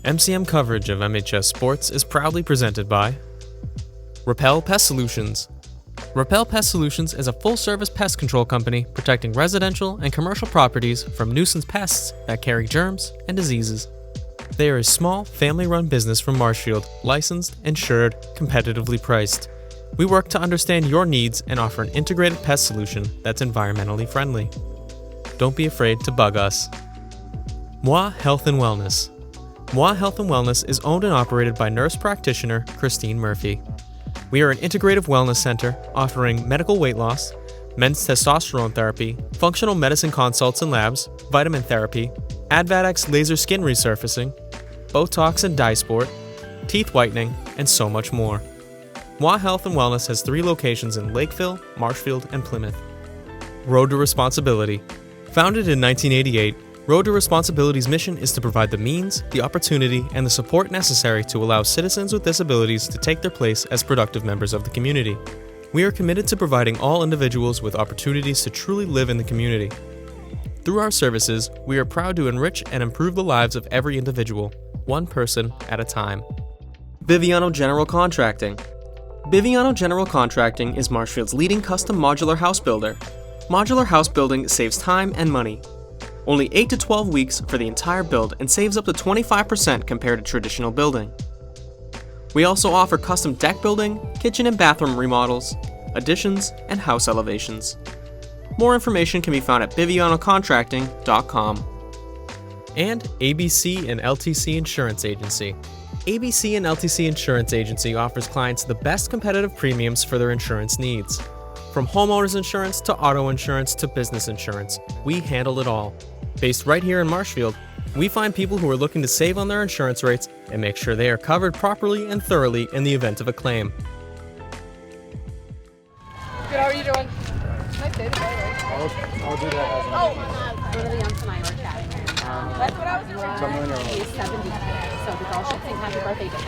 MCM coverage of MHS Sports is proudly presented by Repel Pest Solutions. Repel Pest Solutions is a full-service pest control company protecting residential and commercial properties from nuisance pests that carry germs and diseases. They are a small, family-run business from Marshfield, licensed, insured, competitively priced. We work to understand your needs and offer an integrated pest solution that's environmentally friendly. Don't be afraid to bug us. Moi Health and Wellness. Moi Health and Wellness is owned and operated by nurse practitioner Christine Murphy. We are an integrative wellness center offering medical weight loss, men's testosterone therapy, functional medicine consults and labs, vitamin therapy, Advadex laser skin resurfacing, Botox and dye sport, teeth whitening, and so much more. Moi Health and Wellness has 3 locations in Lakeville, Marshfield, and Plymouth. Road to Responsibility. Founded in 1988, Road to Responsibility's mission is to provide the means, the opportunity, and the support necessary to allow citizens with disabilities to take their place as productive members of the community. We are committed to providing all individuals with opportunities to truly live in the community. Through our services, we are proud to enrich and improve the lives of every individual, one person at a time. Biviano General Contracting. Biviano General Contracting is Marshfield's leading custom modular house builder. Modular house building saves time and money. Only 8 to 12 weeks for the entire build and saves up to 25% compared to traditional building. We also offer custom deck building, kitchen and bathroom remodels, additions, and house elevations. More information can be found at bivianocontracting.com. And ABC and LTC Insurance Agency. ABC and LTC Insurance Agency offers clients the best competitive premiums for their insurance needs. From homeowners insurance to auto insurance to business insurance, we handle it all. Based right here in Marshfield, we find people who are looking to save on their insurance rates and make sure they are covered properly and thoroughly in the event of a claim. Good, how are you doing? Nice day today, right? I'll do that as One of the youngs and I were chatting. That's what I was doing. He's 70 today, so the girl should sing happy birthday to him.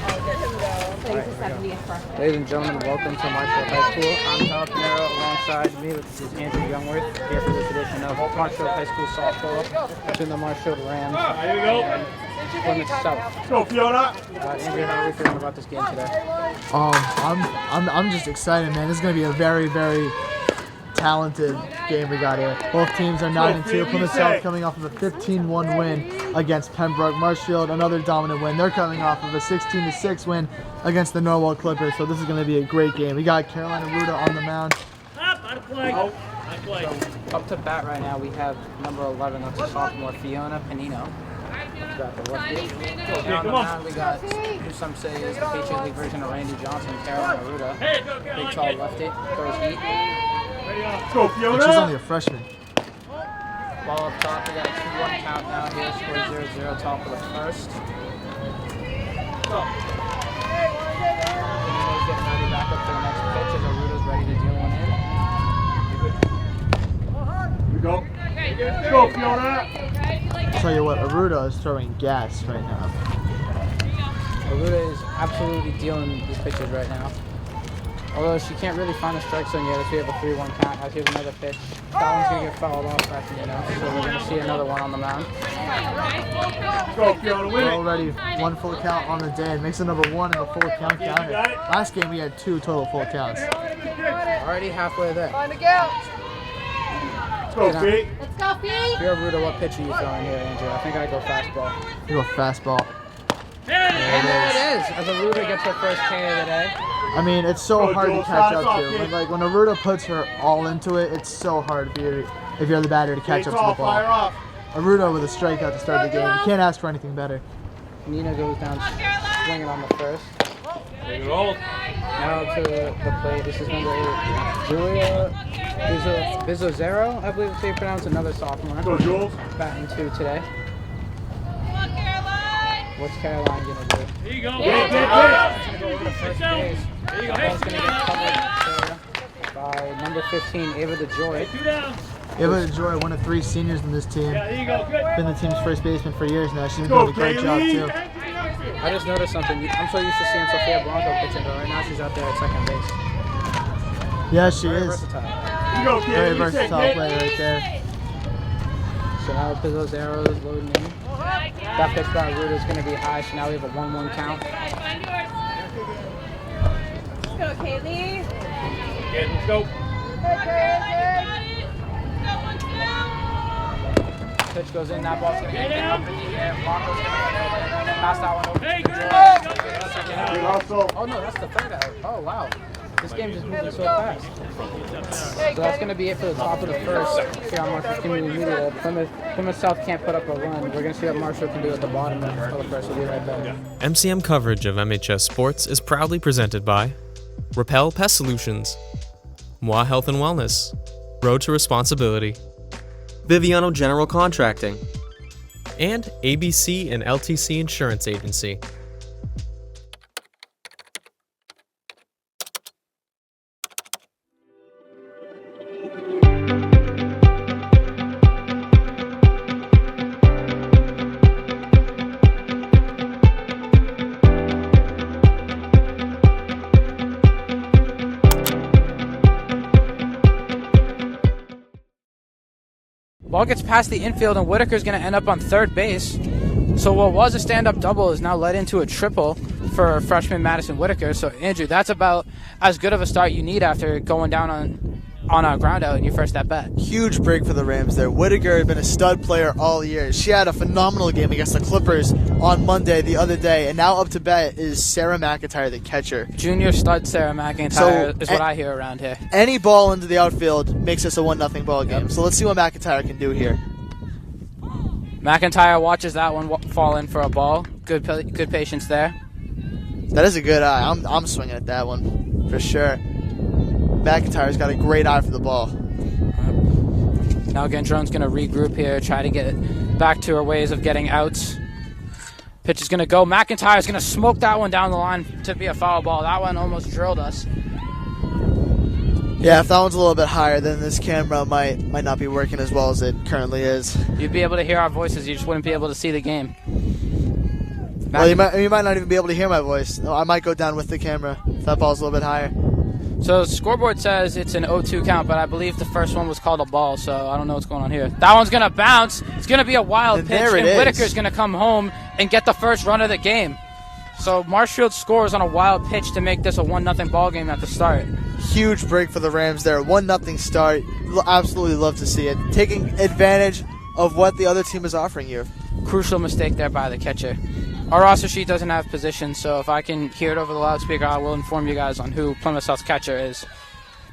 So he's his 70th birthday. Ladies and gentlemen, welcome to Marshfield High School. I'm Tyler Pinheiro. Alongside me, this is Andrew Youngworth, here for this edition of Marshfield High School softball between the Marshfield Rams and Plymouth South. Go, Fiona! Andrew, how are we feeling about this game today? I'm just excited, man. This is gonna be a very, very talented game we got here. Both teams are 9-2. Plymouth South coming off of a 15-1 win against Pembroke. Marshfield, another dominant win. They're coming off of a 16-6 win against the Norwalk Clippers. So this is going to be a great game. We got Carolina Ruda on the mound. So, up to bat right now, we have number 11. That's a sophomore, Fiona Pinheiro. We got the lefty. And on the mound, we got who some say is the Patriot League version of Randy Johnson, Carolina Ruda. Big tall lefty. Throws heat. Go, Fiona! She's only a freshman. Ball up top, we got a 2-1 count now here. Score 0-0, top of the first. Pinheiro's getting ready back up to the next pitch as Aruda's ready to deal one in. Here we go. Go, Fiona! I'll tell you what, Aruda is throwing gas right now. Aruda is absolutely dealing these pitches right now. Although she can't really find a strike zone yet as we have a 3-1 count. As here's another pitch. That one's going to get fouled off after so we're going to see another one on the mound. Go, Fiona, win it! Already 1 full count on the day. It makes it number 1 in the full count counter. Last game we had 2 total full counts. Already halfway there. Find a gap. Go, Pete! Let's go, Pete! If you're Aruda, what pitch are you throwing here, Andrew? I think I go fastball. You go fastball. And there it is, as Aruda gets her first K of the day. I mean, it's so hard to catch up to. When Aruda puts her all into it, it's so hard for you, if you're the batter, to catch up to the ball. Aruda with a strikeout to start the game. You can't ask for anything better. Nina goes down swinging on the first. Now to the plate. This is number 8, Julia Bizzozero, I believe it's how you pronounce, another sophomore. Go, Jules! Batting 2 today. What's Caroline going to do? Here you go! She's going to go over to first base. The ball's going to get covered by number 15, Ava DeJoy. Ava DeJoy, one of 3 seniors in this team. There you go, good! Been the team's first baseman for years now. She's been doing a great job too. I just noticed something. I'm so used to seeing Sofia Blanco pitching, but right now she's out there at second base. Yeah, she Very is. versatile. You go, kid! Very versatile player right there. So now Pizzo's arrow is loading in. That pitch by Ruda is going to be high, so now we have a 1-1 count. Let's go, Kaylee. Again, let's go. Pitch goes in, that ball's going to get up in the air. Blanco's going to pass that one over. Good hustle. Oh no, that's the third out. Oh wow. This game just moving so fast. So that's going to be it for the top of the first here on Marshall's Community Media. Plymouth South can't put up a run. We're going to see what Marshall can do at the bottom of the first. We'll be right back. MCM coverage of MHS Sports is proudly presented by Repel Pest Solutions, Moi Health and Wellness, Road to Responsibility, Biviano General Contracting, and ABC and LTC Insurance Agency. Ball gets past the infield, and Whitaker's going to end up on third base. So what was a stand-up double is now led into a triple for freshman Madison Whitaker. So, Andrew, that's about as good of a start you need after going down on a ground out in your first at-bat. Huge break for the Rams there. Whitaker had been a stud player all year. She had a phenomenal game against the Clippers on Monday the other day, and now up to bat is Sarah McIntyre, the catcher. Junior stud Sarah McIntyre is what I hear around here. Any ball into the outfield makes us a 1-0 ball game. Yep. So let's see what McIntyre can do here. McIntyre watches that one fall in for a ball. Good patience there. That is a good eye. I'm swinging at that one for sure. McIntyre's got a great eye for the ball. Now Gendron's going to regroup here, try to get back to her ways of getting outs. Pitch is going to go. McIntyre's going to smoke that one down the line to be a foul ball. That one almost drilled us. Yeah, if that one's a little bit higher, then this camera might not be working as well as it currently is. You'd be able to hear our voices, you just wouldn't be able to see the game. Well, you might not even be able to hear my voice. I might go down with the camera if that ball's a little bit higher. So the scoreboard says it's an 0-2 count, but I believe the first one was called a ball, so I don't know what's going on here. That one's going to bounce. It's going to be a wild pitch, and Whitaker's going to come home and get the first run of the game. So Marshfield scores on a wild pitch to make this a 1-0 ball game at the start. Huge break for the Rams there. 1-0 start. Absolutely love to see it. Taking advantage of what the other team is offering you. Crucial mistake there by the catcher. Our roster sheet doesn't have position, so if I can hear it over the loudspeaker, I will inform you guys on who Plymouth South's catcher is.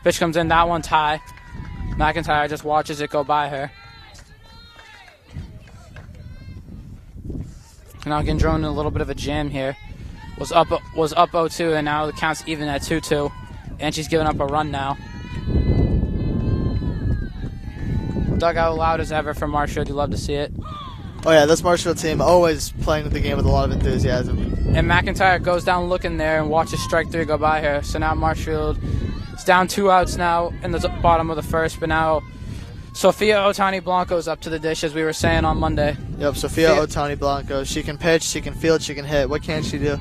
Pitch comes in, that one's high. McIntyre just watches it go by her. Now Gendron in a little bit of a jam here. Was up 0-2, and now the count's even at 2-2. And she's giving up a run now. Dugout loud as ever for Marshfield. You love to see it. Oh yeah, this Marshfield team always playing the game with a lot of enthusiasm. And McIntyre goes down looking there and watches strike three go by her. So now Marshfield is down 2 outs now in the bottom of the first. But now Sophia Otani Blanco's up to the dish, as we were saying on Monday. Yep, Sophia Otani Blanco. She can pitch, she can field, she can hit. What can she do?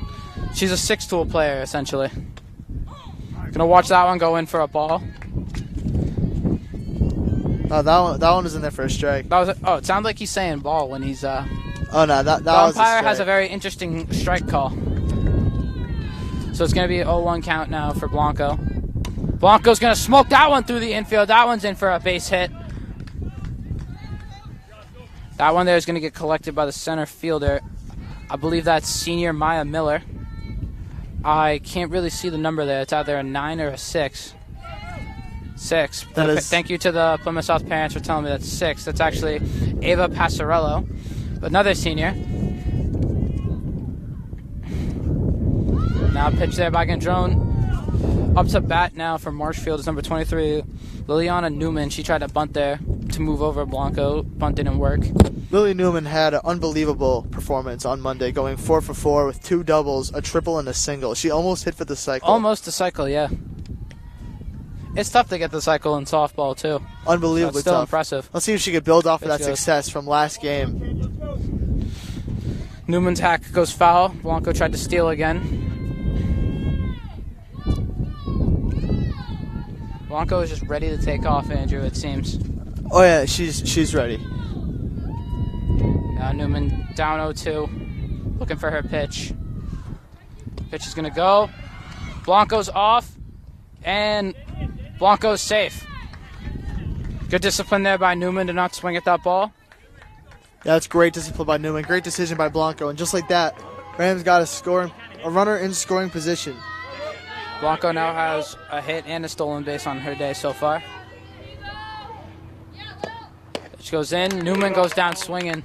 She's a six-tool player, essentially. Gonna watch that one go in for a ball. Oh, that one was in there for a strike. It sounded like he's saying ball when he's. Oh no, that the was a umpire strike. has a very interesting strike call. So it's gonna be an 0-1 count now for Blanco. Blanco's gonna smoke that one through the infield. That one's in for a base hit. That one there is gonna get collected by the center fielder. I believe that's senior Maya Miller. I can't really see the number there. It's either a 9 or a 6. 6. Thank you to the Plymouth South parents for telling me that's 6. That's actually Ava Passarello, another senior. Now pitch there by Gendron. Up to bat now for Marshfield is number 23, Liliana Newman. She tried to bunt there to move over Blanco. Bunt didn't work. Lily Newman had an unbelievable performance on Monday, going 4 for 4 with 2 doubles, a triple, and a single. She almost hit for the cycle. Almost a cycle, yeah. It's tough to get the cycle in softball, too. Unbelievably so still tough. Impressive. Let's see if she could build off of that success from last game. Newman's hack goes foul. Blanco tried to steal again. Blanco is just ready to take off, Andrew, it seems. Oh, yeah, she's ready. Newman down 0-2, looking for her pitch. Pitch is going to go. Blanco's off, and Blanco's safe. Good discipline there by Newman to not swing at that ball. Yeah, that's great discipline by Newman. Great decision by Blanco. And just like that, Rams got a runner in scoring position. Blanco now has a hit and a stolen base on her day so far. She goes in. Newman goes down swinging.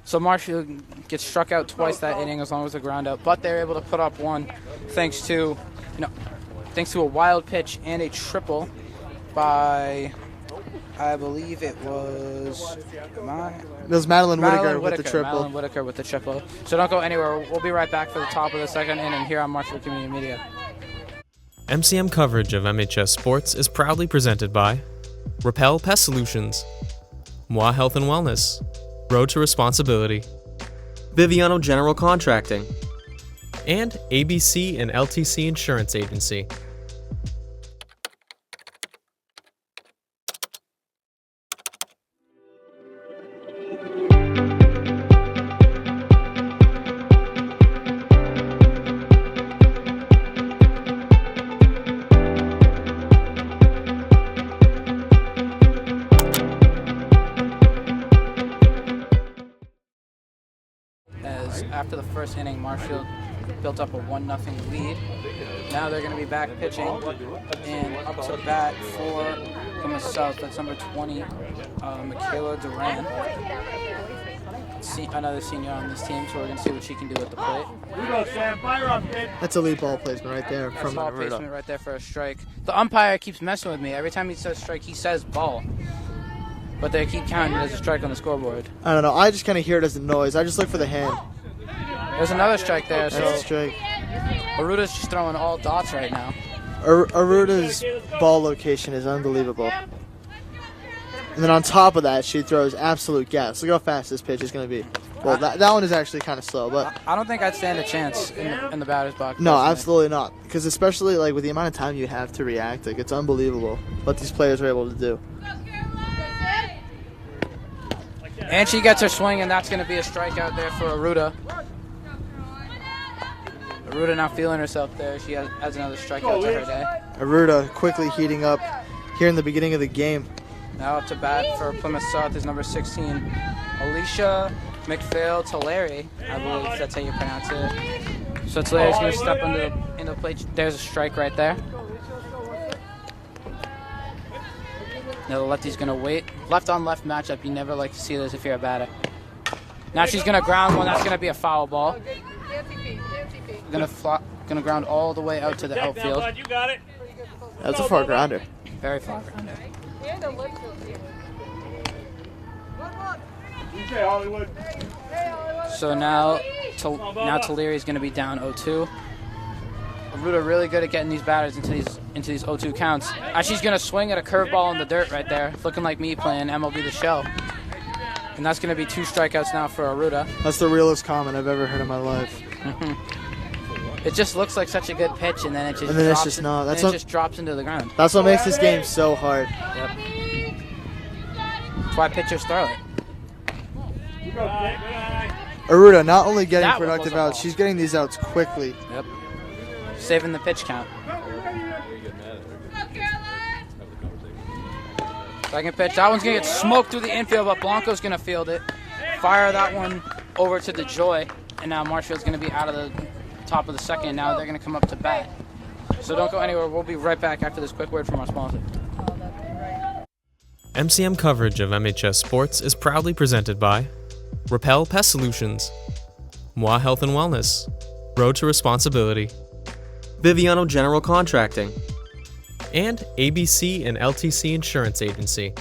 So Marshfield gets struck out twice that inning as long as the ground out. But they're able to put up one thanks to a wild pitch and a triple by, I believe it was Madeline Whitaker with the triple. Madeline Whitaker with the triple. So don't go anywhere. We'll be right back for the top of the second inning here on Marshfield Community Media. MCM coverage of MHS Sports is proudly presented by Repel Pest Solutions, Moi Health and Wellness, Road to Responsibility, Biviano General Contracting, and ABC and LTC Insurance Agency. After the first inning, Marshfield built up a 1-0 lead. Now they're going to be back pitching, and up to bat for Plymouth South. That's number 20, Michaela Duran. Another senior on this team, so we're going to see what she can do at the plate. That's a lead ball placement right there from ball placement right there for a strike. The umpire keeps messing with me. Every time he says strike, he says ball. But they keep counting it as a strike on the scoreboard. I don't know. I just kind of hear it as a noise. I just look for the hand. There's another strike there. That's a strike. Aruda's just throwing all dots right now. Aruda's ball location is unbelievable. And then on top of that, she throws absolute gas. Look how fast this pitch is going to be. Well, that one is actually kind of slow, but I don't think I'd stand a chance in the batter's box. No, absolutely not. Because especially like with the amount of time you have to react, like it's unbelievable what these players are able to do. And she gets her swing, and that's going to be a strikeout there for Aruda. Aruda now feeling herself there. She has another strikeout to her day. Aruda quickly heating up here in the beginning of the game. Now up to bat for Plymouth South is number 16, Alicia McPhail-Tulare. I believe that's how you pronounce it. So Tulare's going to step into the plate. There's a strike right there. Now the lefty's going to wait. Left-on-left matchup. You never like to see this if you're a batter. Now she's going to ground one. That's going to be a foul ball. Going to ground all the way out to the outfield. That's a far grounder. Very far grounder. So now Tulare is going to be down 0-2. Aruda really good at getting these batters into these 0-2 counts. She's going to swing at a curveball in the dirt right there, looking like me playing MLB The Show. And that's going to be 2 strikeouts now for Aruda. That's the realest comment I've ever heard in my life. It just looks like such a good pitch, and then it just drops into the ground. That's what makes this game so hard. Yep. That's why pitchers throw it. Aruda not only getting productive outs, she's getting these outs quickly. Yep. Saving the pitch count. Second pitch. That one's going to get smoked through the infield, but Blanco's going to field it. Fire that one over to DeJoy, and now Marshfield's going to be out of the top of the second. Now they're going to come up to bat. So don't go anywhere. We'll be right back after this quick word from our sponsor. MCM coverage of MHS Sports is proudly presented by Repel Pest Solutions, Moi Health and Wellness, Road to Responsibility, Biviano General Contracting, and ABC and LTC Insurance Agency.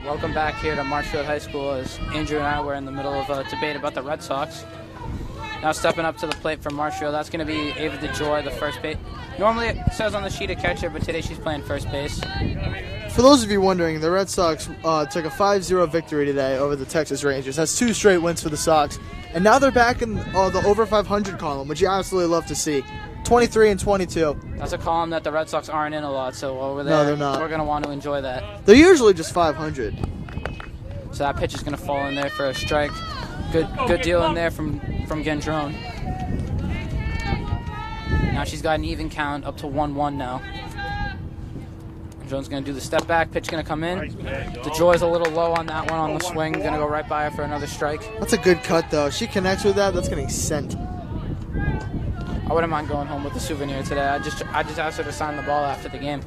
Welcome back here to Marshfield High School as Andrew and I were in the middle of a debate about the Red Sox. Now stepping up to the plate for Marshall, that's going to be Ava DeJoy, the first base. Normally it says on the sheet a catcher, but today she's playing first base. For those of you wondering, the Red Sox took a 5-0 victory today over the Texas Rangers. That's 2 straight wins for the Sox. And now they're back in the over 500 column, which you absolutely love to see. 23 and 22. That's a column that the Red Sox aren't in a lot, so over No, there, they're not. we're going to want to enjoy that. They're usually just 500. So that pitch is going to fall in there for a strike. Good deal in there from Gendron. Now she's got an even count up to 1-1 now. Gendron's going to do the step back. Pitch going to come in. DeJoy's a little low on that one on the swing. Going to go right by her for another strike. That's a good cut, though. If she connects with that, that's going to be sent. I wouldn't mind going home with a souvenir today. I just asked her to sign the ball after the game.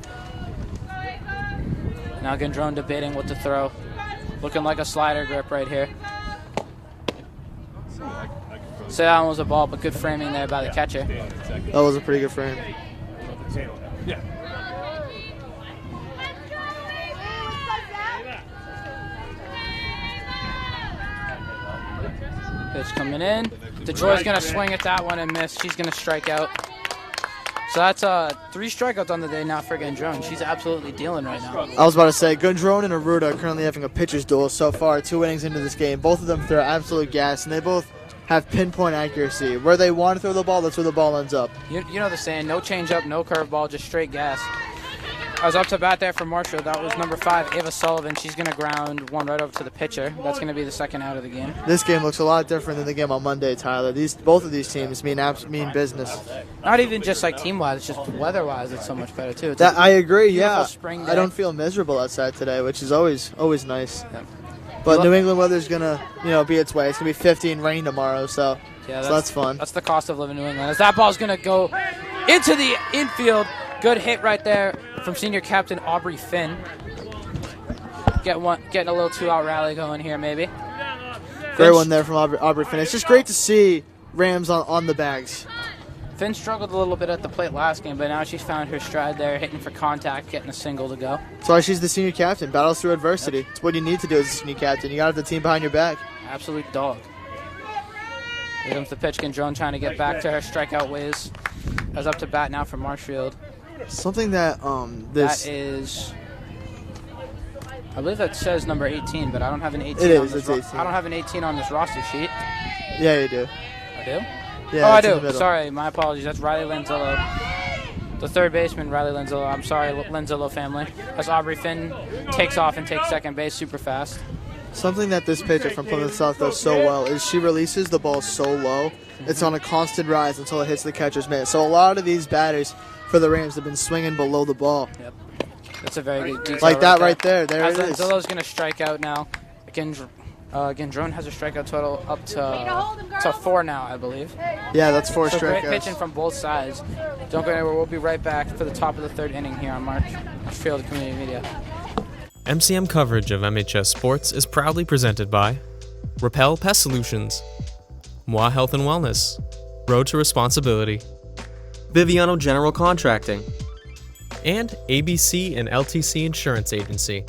Now Gendron debating what to throw. Looking like a slider grip right here. So that one was a ball, but good framing there by the catcher. That was a pretty good frame. Pitch coming in. DeJoy's going to swing at that one and miss. She's going to strike out. So that's 3 strikeouts on the day now for Gendron. She's absolutely dealing right now. I was about to say, Gendron and Aruda are currently having a pitcher's duel so far, 2 innings into this game. Both of them throw absolute gas, and they both have pinpoint accuracy. Where they want to throw the ball, that's where the ball ends up. You know the saying, no changeup, no curveball, just straight gas. I was up to bat there for Marshall. That was number 5, Ava Sullivan. She's going to ground one right over to the pitcher. That's going to be the second out of the game. This game looks a lot different than the game on Monday, Tyler. Both of these teams mean business. Not even just like team-wise, it's just weather-wise. It's so much better too. It's I agree. Yeah, spring day. I don't feel miserable outside today, which is always nice. Yeah. But New England weather's gonna be its way. It's gonna be 50 and rain tomorrow, so that's fun. That's the cost of living in New England. As that ball's going to go into the infield. Good hit right there from senior captain Aubrey Finn. Getting a little 2-out rally going here, maybe. Great one there from Aubrey Finn. It's just great to see Rams on the bags. Finn struggled a little bit at the plate last game, but now she's found her stride there, hitting for contact, getting a single to go. That's why she's the senior captain. Battles through adversity. It's what you need to do as a senior captain. You got to have the team behind your back. Absolute dog. Here comes the pitch. Gendron trying to get back to her strikeout ways. As up to bat now for Marshfield. Something that that is, I believe that says number 18, but I don't have an 18. It is. It's 18. I don't have an 18 on this roster sheet. Yeah, you do. I do? Yeah. Oh, I do. Sorry, my apologies. That's Riley Lenzillo, the third baseman. Riley Lenzillo. I'm sorry, Lenzillo family. As Aubrey Finn takes off and takes second base super fast. Something that this pitcher from Plymouth South does so well is she releases the ball so low. It's on a constant rise until it hits the catcher's mitt. So a lot of these batters for the Rams have been swinging below the ball. Yep. That's a very good detail. Like that right there. There it is. Lenzillo's going to strike out now. Gendron has a strikeout total up to 4 now, I believe. Yeah, that's 4 so strikeouts. Great pitching from both sides. Don't go anywhere. We'll be right back for the top of the 3rd inning here on Marshfield Community Media. MCM coverage of MHS Sports is proudly presented by Repel Pest Solutions, Moi Health and Wellness, Road to Responsibility, Biviano General Contracting, and ABC and LTC Insurance Agency.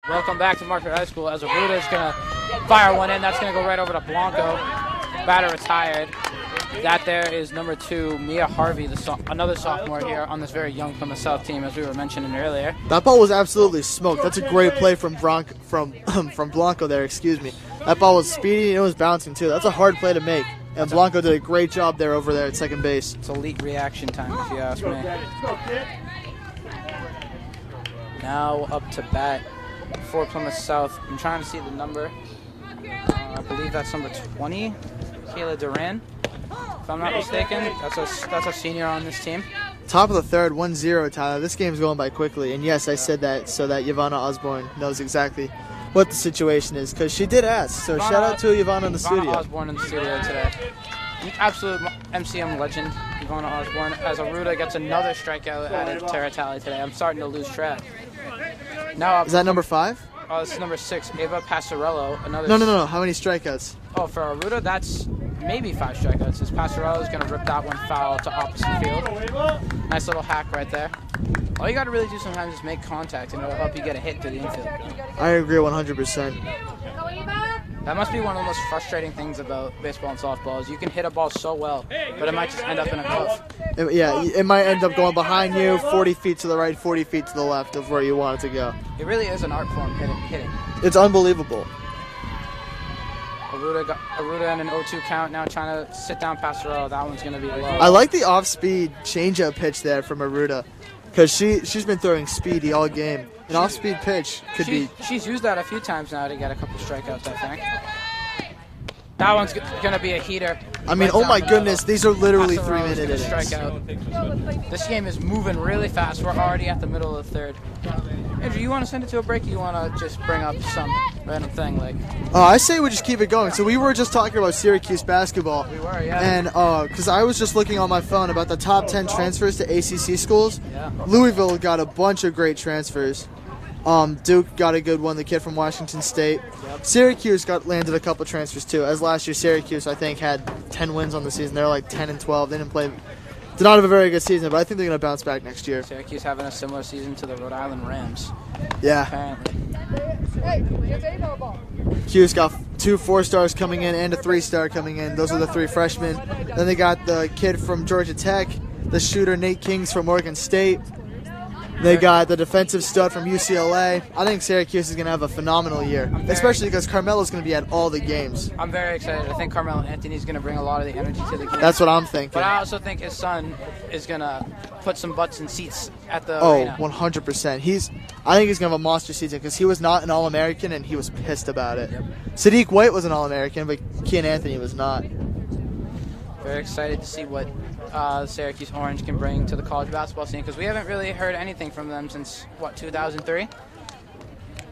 Welcome back to Marshfield High School as Aruda is going to fire one in. That's going to go right over to Blanco. Batter retired. That there is number 2, Mia Harvey, another sophomore here on this very young Plymouth South team, as we were mentioning earlier. That ball was absolutely smoked. That's a great play from Blanco there, excuse me. That ball was speedy and it was bouncing too. That's a hard play to make. And Blanco did a great job there over there at second base. It's elite reaction time, if you ask me. Now up to bat for Plymouth South. I'm trying to see the number. I believe that's number 20, Kayla Duran. If I'm not mistaken, that's a senior on this team. Top of the 3rd, 1-0, Tyler. This game's going by quickly. And yes, I said that so that Ivana Osborne knows exactly what the situation is, because she did ask. So shout out to Ivana in the studio. Osborne in the studio today. Absolute MCM legend, Ivana going to Osborne as Aruda gets another strikeout added to her tally today. I'm starting to lose track. Now Is that number 5? Oh, this is number 6, Ava Passarello. Another. No. How many strikeouts? Oh, for Aruda, that's maybe 5 strikeouts. As Passarello is going to rip that one foul to opposite field. Nice little hack right there. All you got to really do sometimes is make contact, and it'll help you get a hit through the infield. I agree 100%. That must be one of the most frustrating things about baseball and softball is you can hit a ball so well, but it might just end up in a cuff. It might end up going behind you, 40 feet to the right, 40 feet to the left of where you want it to go. It really is an art form, hitting. It's unbelievable. Aruda in an 0-2 count now trying to sit down Passarello. That one's going to be low. I like the off-speed changeup pitch there from Aruda because she's been throwing speedy all game. An off-speed pitch could be... She's used that a few times now to get a couple strikeouts, I think. That one's going to be a heater. I mean, oh my goodness, these are literally Passarello's 3-minute innings. Strikeout. This game is moving really fast. We're already at the middle of the third. Andrew, you want to send it to a break or you want to just bring up some random thing? I say we just keep it going. So we were just talking about Syracuse basketball. We were, yeah. And because I was just looking on my phone about the top 10 transfers to ACC schools. Yeah. Louisville got a bunch of great transfers. Duke got a good one, the kid from Washington State. Yep. Syracuse landed a couple transfers too. As last year, Syracuse, I think, had 10 wins on the season. They were like 10-12. They did not have a very good season, but I think they're going to bounce back next year. Syracuse having a similar season to the Rhode Island Rams. Yeah. Apparently. Q's got 2 4-stars coming in and a 3-star coming in. Those are the 3 freshmen. Then they got the kid from Georgia Tech, the shooter Nate Kings from Oregon State. They got the defensive stud from UCLA. I think Syracuse is going to have a phenomenal year, especially because Carmelo's going to be at all the games. I'm very excited. I think Carmelo Anthony's going to bring a lot of the energy to the game. That's what I'm thinking. But I also think his son is going to put some butts in seats at the arena. 100%. I think he's going to have a monster season because he was not an All-American and he was pissed about it. Yep. Sadiq White was an All-American, but Kean Anthony was not. Very excited to see what Syracuse Orange can bring to the college basketball scene because we haven't really heard anything from them since, 2003?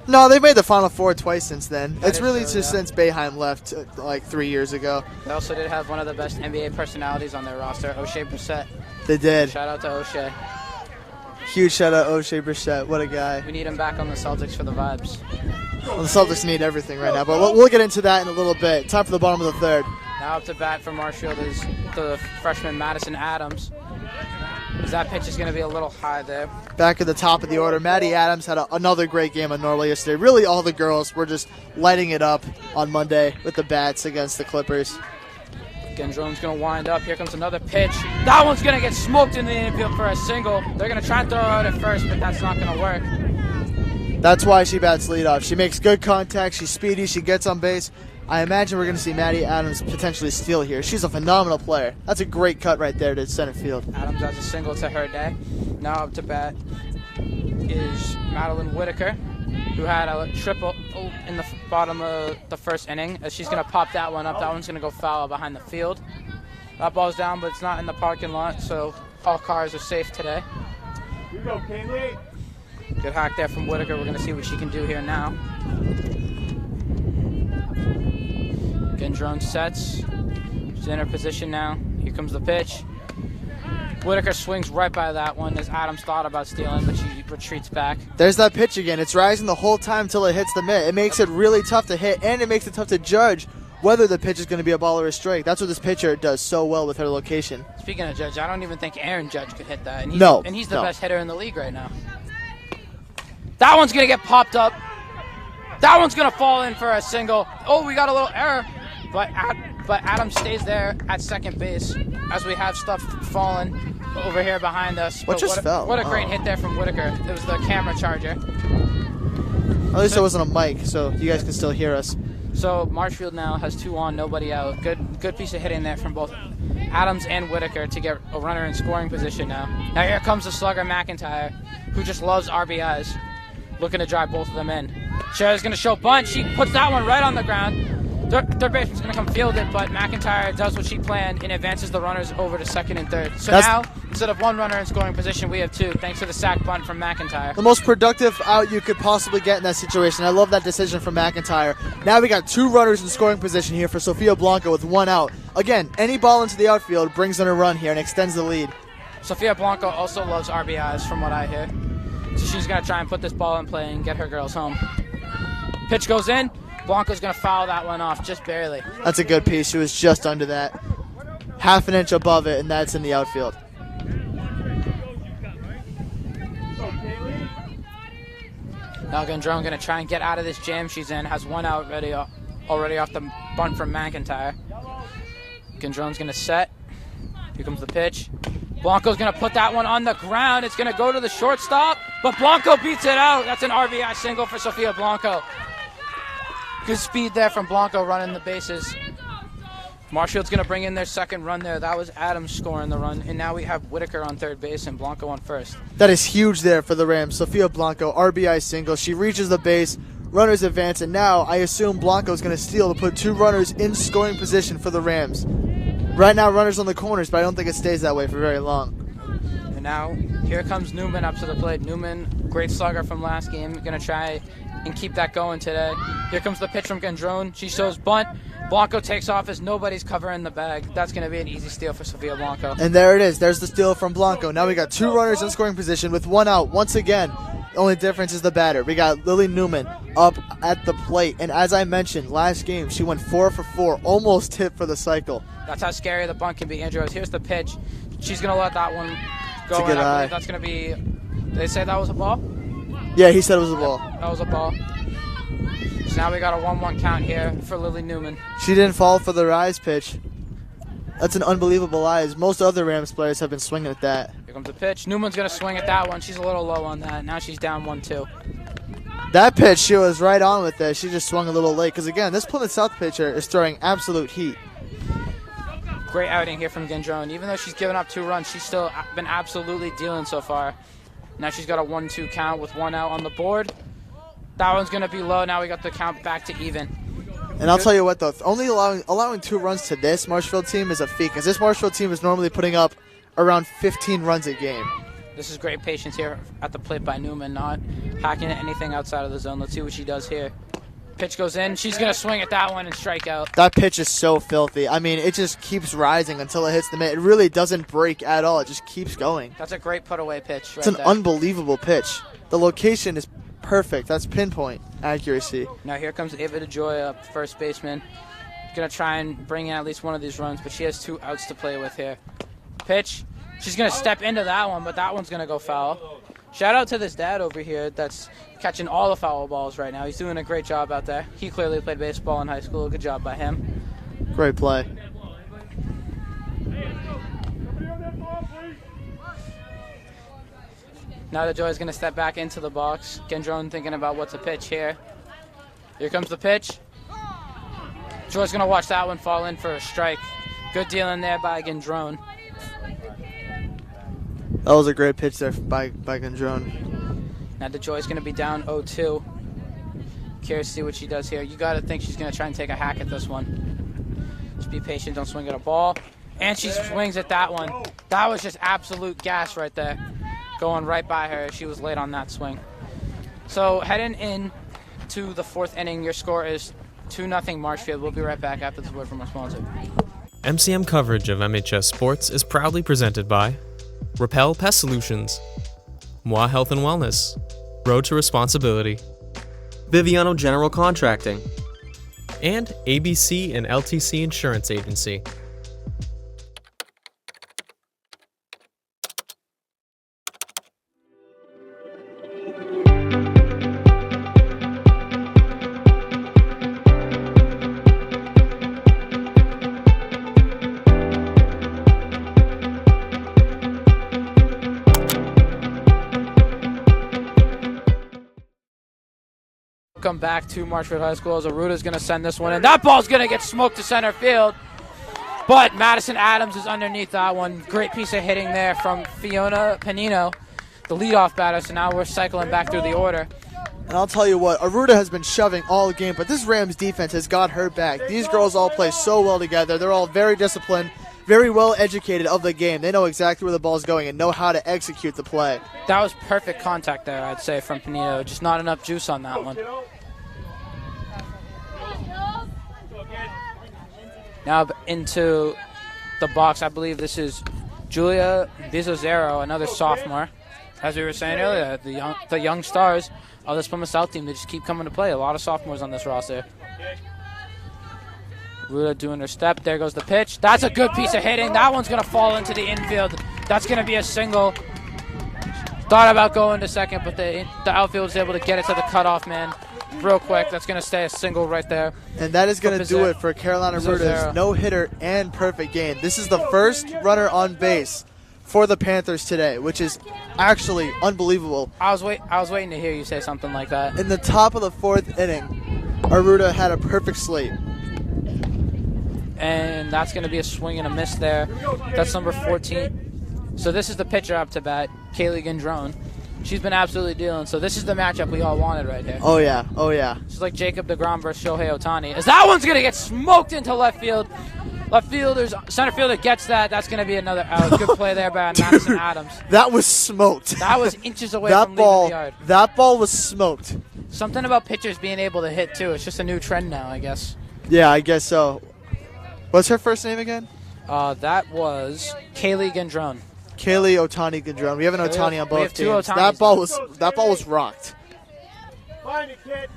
No, they've made the Final Four twice since then. It's really true, just since Boeheim left like 3 years ago. They also did have one of the best NBA personalities on their roster, O'Shea Brissett. They did. Shout out to O'Shea. Huge shout out O'Shea Brissett. What a guy. We need him back on the Celtics for the vibes. Well, the Celtics need everything right now, but we'll get into that in a little bit. Time for the bottom of the third. Now up to bat for Marshfield is the freshman Madison Adams. That pitch is going to be a little high there. Back at the top of the order, Maddie Adams had another great game on Norway yesterday. Really, all the girls were just lighting it up on Monday with the bats against the Clippers. Gendron's going to wind up. Here comes another pitch. That one's going to get smoked in the infield for a single. They're going to try and throw out at first, but that's not going to work. That's why she bats leadoff. She makes good contact. She's speedy. She gets on base. I imagine we're going to see Maddie Adams potentially steal here. She's a phenomenal player. That's a great cut right there to center field. Adams has a single to her day. Now up to bat is Madeline Whitaker, who had a triple in the bottom of the first inning. As she's going to pop that one up. That one's going to go foul behind the field. That ball's down, but it's not in the parking lot, so all cars are safe today. Here you go, Kaylee. Good hack there from Whitaker. We're going to see what she can do here now. Gendron sets. She's in her position now. Here comes the pitch. Whitaker swings right by that one as Adams thought about stealing, but she retreats back. There's that pitch again. It's rising the whole time until it hits the mitt. It makes it really tough to hit, and it makes it tough to judge whether the pitch is going to be a ball or a strike. That's what this pitcher does so well with her location. Speaking of Judge, I don't even think Aaron Judge could hit that. And he's the best hitter in the league right now. That one's going to get popped up. That one's going to fall in for a single. Oh, we got a little error. But Adams stays there at second base as we have stuff falling over here behind us. What fell? What a great hit there from Whitaker. It was the camera charger. At least it wasn't a mic, so you guys can still hear us. So Marshfield now has 2 on, nobody out. Good piece of hitting there from both Adams and Whitaker to get a runner in scoring position now. Now here comes the slugger McIntyre, who just loves RBIs, looking to drive both of them in. Cher's going to show bunt. She puts that one right on the ground. Third baseman's going to come field it, but McIntyre does what she planned and advances the runners over to second and third. So now, instead of 1 runner in scoring position, we have 2, thanks to the sack bunt from McIntyre. The most productive out you could possibly get in that situation. I love that decision from McIntyre. Now we got 2 runners in scoring position here for Sofia Blanca with 1 out. Again, any ball into the outfield brings in a run here and extends the lead. Sofia Blanco also loves RBIs from what I hear. So she's going to try and put this ball in play and get her girls home. Pitch goes in. Blanco's going to foul that one off just barely. That's a good piece. She was just under that. Half an inch above it, and that's in the outfield. Now Gendron going to try and get out of this jam she's in. Has one out already off the bunt from McIntyre. Gendron's going to set. Here comes the pitch. Blanco's going to put that one on the ground. It's going to go to the shortstop, but Blanco beats it out. That's an RBI single for Sofia Blanco. Good speed there from Blanco running the bases. Marshfield's going to bring in their second run there. That was Adams scoring the run, and now we have Whitaker on third base and Blanco on first. That is huge there for the Rams. Sofia Blanco, RBI single. She reaches the base, runners advance, and now I assume Blanco's going to steal to put two runners in scoring position for the Rams. Right now, runners on the corners, but I don't think it stays that way for very long. And now, here comes Newman up to the plate. Newman, great slugger from last game, going to try and keep that going today. Here comes the pitch from Gendron. She shows bunt. Blanco takes off as nobody's covering the bag. That's going to be an easy steal for Sofia Blanco. And there it is. There's the steal from Blanco. Now we got two runners in scoring position with one out. Once again, the only difference is the batter. We got Lily Newman up at the plate. And as I mentioned, last game, she went 4 for 4, almost hit for the cycle. That's how scary the bunt can be, Andrews. Here's the pitch. She's going to let that one go. It's a good eye. That's going to be, did they say that was a ball? Yeah, he said it was a ball. That was a ball. So now we got a 1-1 count here for Lily Newman. She didn't fall for the rise pitch. That's an unbelievable rise. Most other Rams players have been swinging at that. Here comes the pitch. Newman's going to swing at that one. She's a little low on that. Now she's down 1-2. That pitch, she was right on with it. She just swung a little late. Because, again, this Plymouth South pitcher is throwing absolute heat. Great outing here from Gendron. Even though she's given up 2 runs, she's still been absolutely dealing so far. Now she's got a 1-2 count with 1 out on the board. That one's going to be low. Now we got the count back to even. And I'll tell you what, though, only allowing 2 runs to this Marshfield team is a feat. Because this Marshfield team is normally putting up around 15 runs a game. This is great patience here at the plate by Newman, not hacking at anything outside of the zone. Let's see what she does here. Pitch goes in. She's going to swing at that one and strike out. That pitch is so filthy. I mean, it just keeps rising until it hits the mitt. It really doesn't break at all. It just keeps going. That's a great put-away pitch. It's an unbelievable pitch. The location is perfect. That's pinpoint accuracy. Now here comes Ava DeJoy up, first baseman. Going to try and bring in at least one of these runs, but she has 2 outs to play with here. Pitch. She's going to step into that one, but that one's going to go foul. Shout out to this dad over here that's catching all the foul balls right now. He's doing a great job out there. He clearly played baseball in high school. Good job by him. Great play. Now the Joy's going to step back into the box. Gendron thinking about what's a pitch here. Here comes the pitch. Joy's going to watch that one fall in for a strike. Good dealing there by Gendron. That was a great pitch there by Gendron. Now DeJoy's going to be down 0-2. Curious to see what she does here. You got to think she's going to try and take a hack at this one. Just be patient. Don't swing at a ball. And she swings at that one. That was just absolute gas right there. Going right by her. She was late on that swing. So heading in to the 4th inning, your score is 2-0 Marshfield. We'll be right back after this word from our sponsor. MCM coverage of MHS Sports is proudly presented by Repel Pest Solutions, Moi Health and Wellness, Road to Responsibility, Biviano General Contracting, and ABC and LTC Insurance Agency. Come back to Marshfield High School as Aruta's going to send this one in. That ball's going to get smoked to center field, but Madison Adams is underneath that one. Great piece of hitting there from Fiona Panino, the leadoff batter. So now we're cycling back through the order. And I'll tell you what, Aruta has been shoving all game, but this Rams defense has got her back. These girls all play so well together. They're all very disciplined, very well educated of the game. They know exactly where the ball's going and know how to execute the play. That was perfect contact there, I'd say, from Panino. Just not enough juice on that one. Now into the box, I believe this is Julia Bizzozero, another sophomore. As we were saying earlier, the young stars of this Plymouth South team, they just keep coming to play. A lot of sophomores on this roster. Ruda doing her step. There goes the pitch. That's a good piece of hitting. That one's going to fall into the infield. That's going to be a single. Thought about going to second, but the outfield was able to get it to the cutoff man real quick. That's going to stay a single right there. And that is going to do it for Carolina Ruda's no-hitter and perfect game. This is the first runner on base for the Panthers today, which is actually unbelievable. I was waiting to hear you say something like that. In the top of the 4th inning, Aruda had a perfect slate. And that's going to be a swing and a miss there. That's number 14. So this is the pitcher up to bat, Kaylee Gendron. She's been absolutely dealing. So this is the matchup we all wanted right here. Oh, yeah. Oh, yeah. It's like Jacob deGrom versus Shohei Ohtani. As that one's going to get smoked into left field. Center fielder gets that. That's going to be another out. Good play there by Madison Adams. That was smoked. That was inches away from leaving the yard. That ball was smoked. Something about pitchers being able to hit, too. It's just a new trend now, I guess. Yeah, I guess so. What's her first name again? That was Kaylee Gendron. Kaylee Ohtani Gendron. We have an Ohtani on both teams. That ball was rocked. Find it, kid.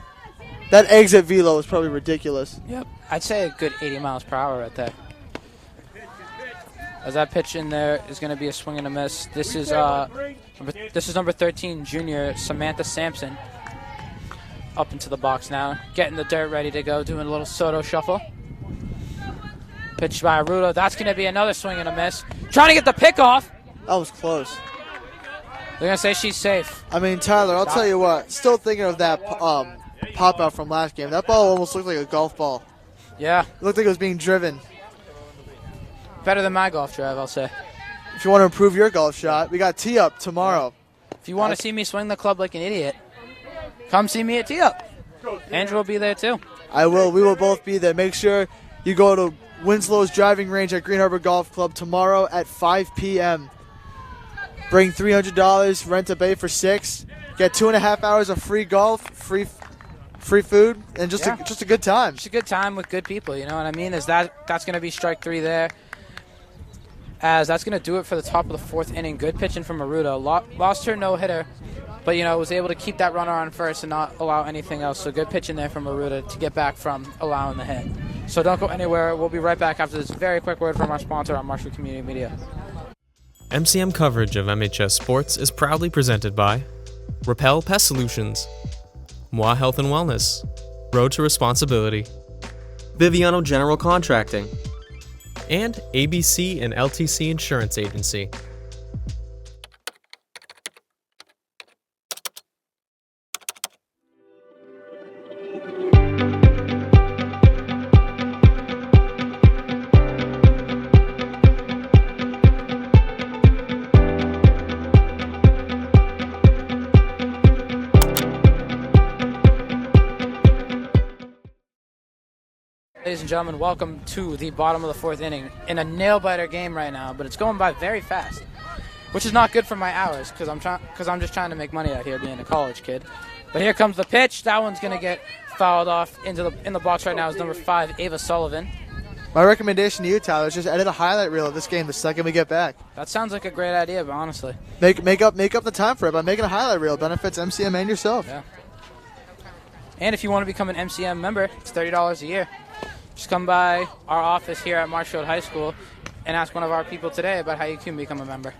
That exit velo was probably ridiculous. Yep. I'd say a good 80 miles per hour right there. As that pitch in there is going to be a swing and a miss. This is number 13, junior Samantha Sampson. Up into the box now. Getting the dirt ready to go. Doing a little Soto shuffle. Pitch by Aruda. That's going to be another swing and a miss. Trying to get the pick off. That was close. They're going to say she's safe. I mean, Tyler, I'll tell you what. Still thinking of that pop-out from last game. That ball almost looked like a golf ball. Yeah. It looked like it was being driven. Better than my golf drive, I'll say. If you want to improve your golf shot, we got tee-up tomorrow. If you want to see me swing the club like an idiot, come see me at tee-up. Andrew will be there, too. I will. We will both be there. Make sure you go to Winslow's driving range at Green Harbor Golf Club tomorrow at 5 p.m. Bring $300, rent a bay for 6, get 2.5 hours of free golf, free food, and just a good time. Just a good time with good people, you know what I mean? That's going to be strike 3 there. As that's going to do it for the top of the 4th inning. Good pitching from Aruda. Lost her no-hitter, but, was able to keep that runner on first and not allow anything else. So good pitching there from Aruda to get back from allowing the hit. So don't go anywhere. We'll be right back after this very quick word from our sponsor on Marshall Community Media. MCM coverage of MHS Sports is proudly presented by Repel Pest Solutions, Moi Health and Wellness, Road to Responsibility, Biviano General Contracting, and ABC and LTC Insurance Agency. Ladies and gentlemen, welcome to the bottom of the 4th inning in a nail-biter game right now, but it's going by very fast, which is not good for my hours because I'm just trying to make money out here being a college kid. But here comes the pitch. That one's going to get fouled off in the box right now is number 5, Ava Sullivan. My recommendation to you, Tyler, is just edit a highlight reel of this game the second we get back. That sounds like a great idea, but honestly. Make up the time for it by making a highlight reel. Benefits MCM and yourself. Yeah. And if you want to become an MCM member, it's $30 a year. Just come by our office here at Marshfield High School and ask one of our people today about how you can become a member.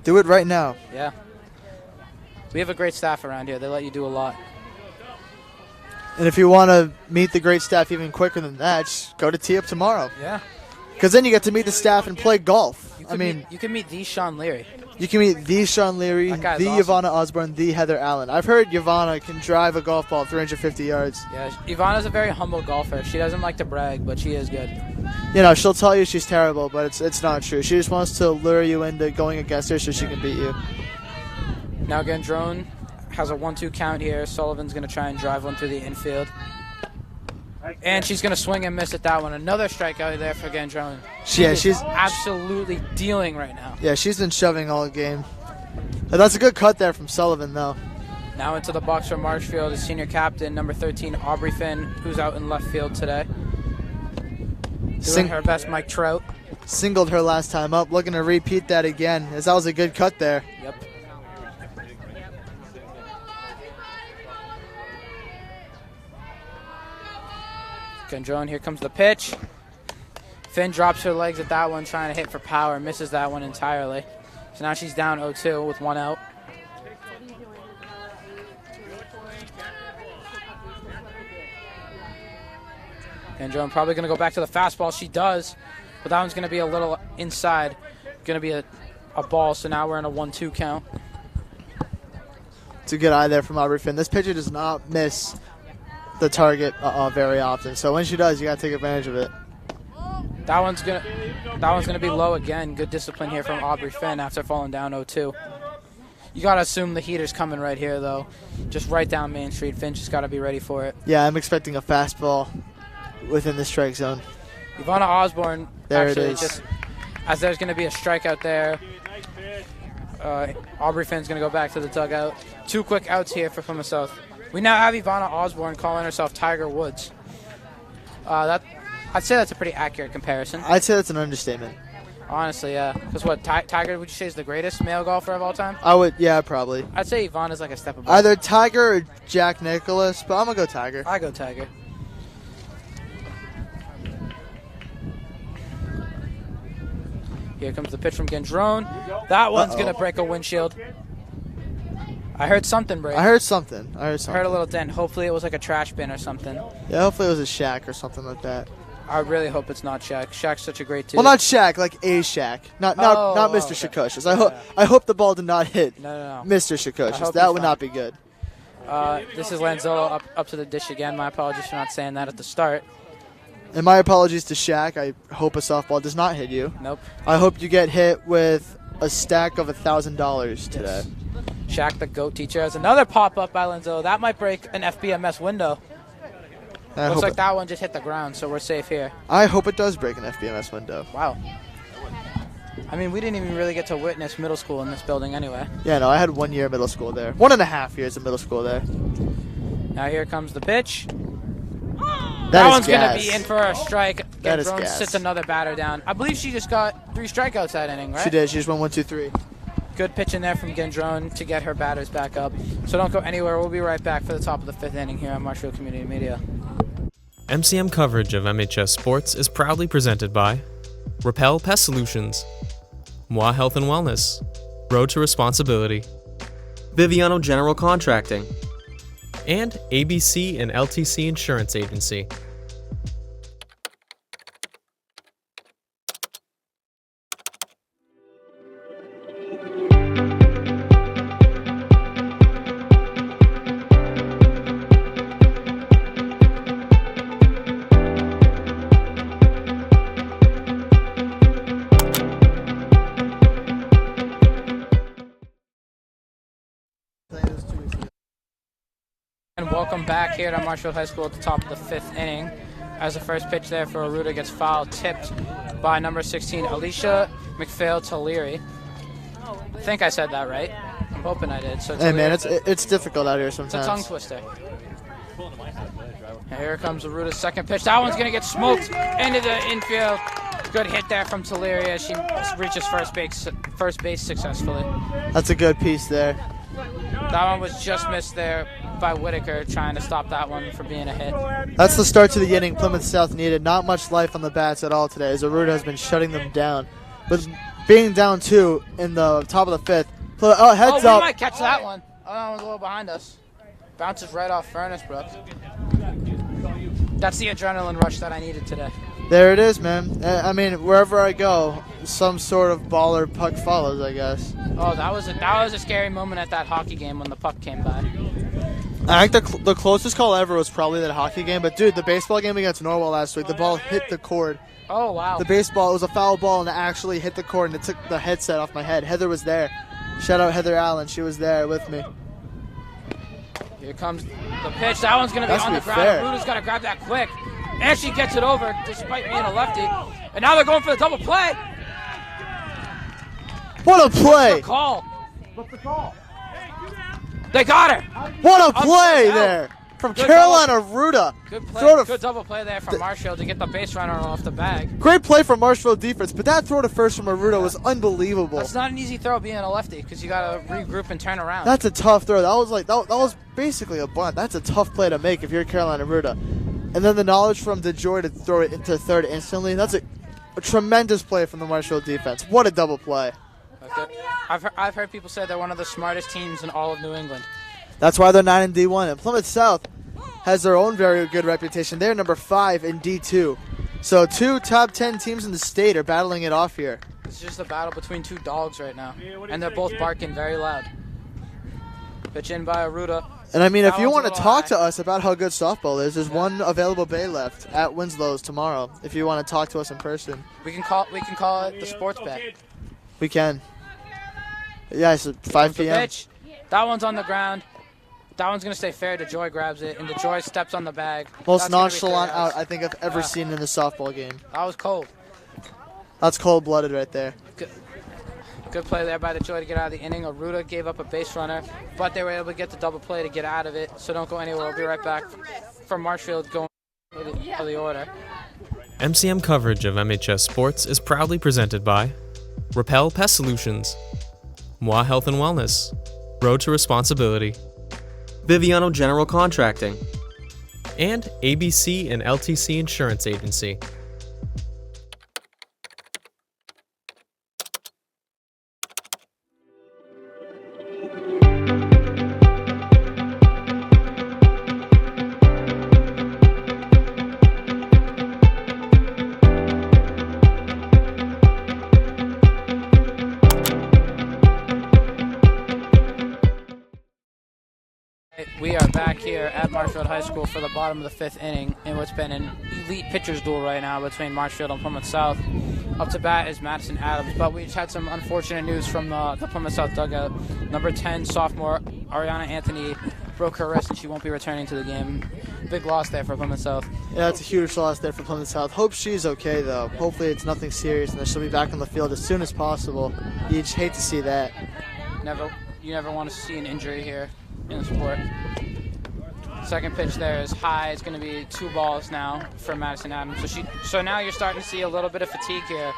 Do it right now. Yeah. We have a great staff around here. They let you do a lot. And if you want to meet the great staff even quicker than that, just go to Tee Up tomorrow. Yeah. Because then you get to meet the staff and play golf. You can meet the Sean Leary. You can meet the Sean Leary, the awesome. Ivana Osborne, the Heather Allen. I've heard Ivana can drive a golf ball 350 yards. Yeah, Ivana's a very humble golfer. She doesn't like to brag, but she is good. She'll tell you she's terrible, but it's not true. She just wants to lure you into going against her so she can beat you. Now again, Drone has a 1-2 count here. Sullivan's going to try and drive one through the infield. And she's going to swing and miss at that one. Another strikeout there for Gendron. She's absolutely dealing right now. Yeah, she's been shoving all game. That's a good cut there from Sullivan, though. Now into the box for Marshfield is senior captain, number 13, Aubrey Finn, who's out in left field today. Doing her best Mike Trout. Singled her last time up. Looking to repeat that again, as that was a good cut there. Yep. Gendron, here comes the pitch. Finn drops her legs at that one, trying to hit for power. Misses that one entirely. So now she's down 0-2 with 1 out. Gendron probably going to go back to the fastball. She does, but that one's going to be a little inside. Going to be a ball, so now we're in a 1-2 count. It's a good eye there from Aubrey Finn. This pitcher does not miss the target very often, so when she does, you got to take advantage of it. That one's gonna be low again. Good discipline here from Aubrey Finn after falling down 0-2. You gotta assume the heater's coming right here though. Just right down Main Street. Finn just gotta be ready for it. Yeah, I'm expecting a fastball within the strike zone. Ivana Osborne, there actually, it is. just as there's gonna be a strikeout there. Aubrey Finn's gonna go back to the dugout. 2 quick outs here for Plymouth South. We now have Ivana Osborne calling herself Tiger Woods. I'd say that's a pretty accurate comparison. I'd say that's an understatement. Honestly, yeah. Because what, Tiger, would you say, is the greatest male golfer of all time? I would, yeah, probably. I'd say Ivana's like a step above. Either Tiger or Jack Nicklaus, but I'm going to go Tiger. I go Tiger. Here comes the pitch from Gendron. That one's going to break a windshield. I heard something break. I heard something. I heard a little dent. Hopefully it was like a trash bin or something. Yeah, hopefully it was a Shaq or something like that. I really hope it's not Shaq. Shaq's such a great dude. Well, not Shaq, like a Shaq. Not Mr. Shakoshes. I hope the ball did not hit No. Mr. Shakoshes. That would not be good. This is Lanzillo up to the dish again. My apologies for not saying that at the start. And my apologies to Shaq. I hope a softball does not hit you. Nope. I hope you get hit with a stack of $1,000 today. Yes. Shaq, the GOAT teacher, has another pop-up by Lanzillo. That might break an FBMS window. Looks like that one just hit the ground, so we're safe here. I hope it does break an FBMS window. Wow. I mean, we didn't even really get to witness middle school in this building anyway. Yeah, no, I had 1 year of middle school there. 1.5 years of middle school there. Now here comes the pitch. That one's going to be in for a strike. That is Gendron gas. sits another batter down. I believe she just got 3 strikeouts that inning, right? She did. She just went 1, 2, 3. Good pitch in there from Gendron to get her batters back up. So don't go anywhere. We'll be right back for the top of the 5th inning here on Marshfield Community Media. MCM coverage of MHS Sports is proudly presented by Repel Pest Solutions, Moi Health and Wellness, Road to Responsibility, Biviano General Contracting, and ABC and LTC Insurance Agency. And welcome back here to Marshfield High School at the top of the 5th inning. As the first pitch there for Aruda gets fouled, tipped by number 16, Alicia McPhail-Tuliri. I think I said that right. I'm hoping I did. So Hey, man, Tuliri, it's difficult out here it's sometimes. a tongue twister. And here comes Aruda's second pitch. That one's going to get smoked into the infield. Good hit there from Tuliri as she reaches first base successfully. That's a good piece there. That one was just missed there by Whitaker, trying to stop that one from being a hit. That's the start to the inning Plymouth South needed. Not much life on the bats at all today, as Aruda has been shutting them down. With being down 2 in the top of the 5th. Heads we up. might catch that one. Oh, that one's a little behind us. Bounces right off Furnace Brook. That's the adrenaline rush that I needed today. There it is, man. I mean, wherever I go, some sort of baller puck follows, I guess. Oh, that was a scary moment at that hockey game when the puck came by. I think the closest call ever was probably that hockey game. But, dude, the baseball game against Norwell last week, the ball hit the cord. Oh, wow. The baseball, it was a foul ball, and it actually hit the cord, and it took the headset off my head. Heather was there. Shout out Heather Allen. She was there with me. Here comes the pitch. That one's going to be on the ground. fair. Ruda's got to grab that quick. And she gets it over despite being a lefty. And now they're going for the double play. What a play! What's the call? They got her. What a play Upside there! from Carolina Ruda. Good double play there from Marshfield to get the base runner off the bag. Great play from Marshfield defense, but that throw to first from Aruda was unbelievable. That's not an easy throw being a lefty because you got to regroup and turn around. That's a tough throw. That was basically a bunt. That's a tough play to make if you're Carolina Ruda. And then the knowledge from DeJoy to throw it into third instantly. That's a tremendous play from the Marshfield defense. What a double play. I've heard people say they're one of the smartest teams in all of New England. That's why they're 9 in D1. And Plymouth South has their own very good reputation. They're number 5 in D2. So 2 top 10 teams in the state are battling it off here. It's just a battle between 2 dogs right now. And they're both barking very loud. Pitch in by Aruda. And I mean, if you want to talk to us about how good softball is, there's one available bay left at Winslow's tomorrow. If you want to talk to us in person, We can call it the sports bet. we can. Yeah, it's 5 The p.m. pitch. That one's on the ground. That one's going to stay fair. DeJoy grabs it, and DeJoy steps on the bag. Most That's gonna be nonchalant fair. out I think I've ever seen in a softball game. That was cold. That's cold-blooded right there. Good play there by DeJoy to get out of the inning. Aruda gave up a base runner, but they were able to get the double play to get out of it. So don't go anywhere. We'll be right back from Marshfield going for the order. MCM coverage of MHS Sports is proudly presented by Repel Pest Solutions, Moi Health and Wellness, Road to Responsibility, Biviano General Contracting. and ABC and LTC Insurance Agency. We are back here at Marshfield High School for the bottom of the 5th inning in what's been an elite pitcher's duel right now between Marshfield and Plymouth South. Up to bat is Madison Adams, but we just had some unfortunate news from the Plymouth South dugout. Number 10 sophomore Ariana Anthony broke her wrist and she won't be returning to the game. Big loss there for Plymouth South. Yeah, it's a huge loss there for Plymouth South. Hope she's okay, though. Hopefully it's nothing serious and that she'll be back on the field as soon as possible. You just hate to see that. You never want to see an injury here in the sport. Second pitch there is high. It's going to be 2 balls now for Madison Adams. So now you're starting to see a little bit of fatigue here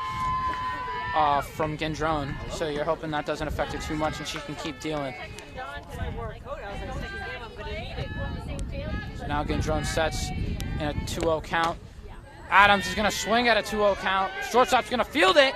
from Gendron. So you're hoping that doesn't affect her too much and she can keep dealing. So now Gendron sets in a 2-0 count. Adams is going to swing at a 2-0 count. Shortstop's going to field it,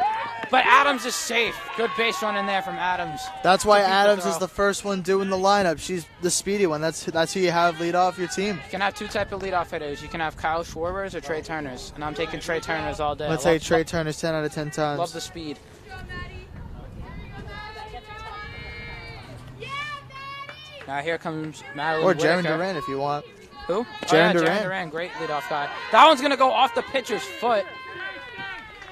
but Adams is safe. Good base run in there from Adams. That's why Adams is the first one doing the lineup. She's the speedy one. That's who you have lead off your team. You can have 2 types of leadoff hitters. You can have Kyle Schwarbers or Trey Turners, and I'm taking Trey Turners all day. Let's say Trey Turner's 10 out of 10 times. Love the speed. Now here comes Madeline Or Jaron Whitaker. Duran if you want. Who? Jaron Jaron Duran. Duran, great leadoff guy. That one's going to go off the pitcher's foot.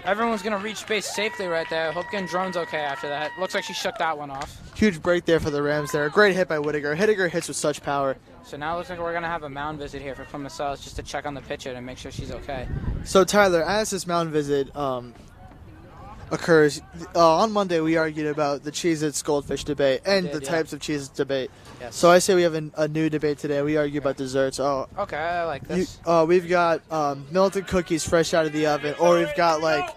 Everyone's going to reach base safely right there. Hope Gendron's okay after that. Looks like she shook that one off. Huge break there for the Rams there. A great hit by Whitaker. Whitaker hits with such power. So now it looks like we're going to have a mound visit here for Plymouth South just to check on the pitcher and make sure she's okay. So, Tyler, as this mound visit occurs, on Monday we argued about the Cheez-Its Goldfish debate and the types of Cheez-Its debate. Yes. So I say we have a new debate today. We argue about desserts. Okay, I like this. We've got melted cookies fresh out of the oven, or we've got like...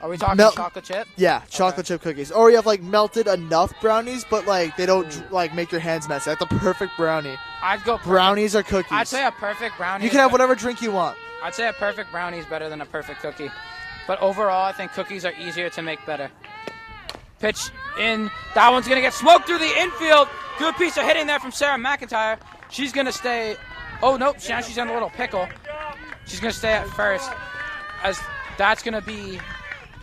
Are we talking chocolate chip? Yeah, chocolate chip cookies. Or we have like melted enough brownies, but like they don't like make your hands messy. Like the perfect brownie. I'd go perfect. Brownies are cookies. I'd say a perfect brownie. You can have whatever drink you want. I'd say a perfect brownie is better than a perfect cookie. But overall, I think cookies are easier to make better. Pitch in. That one's going to get smoked through the infield. Good piece of hitting there from Sarah McIntyre. She's going to stay. Oh, nope. Now she's in a little pickle. She's going to stay at first. As that's going to be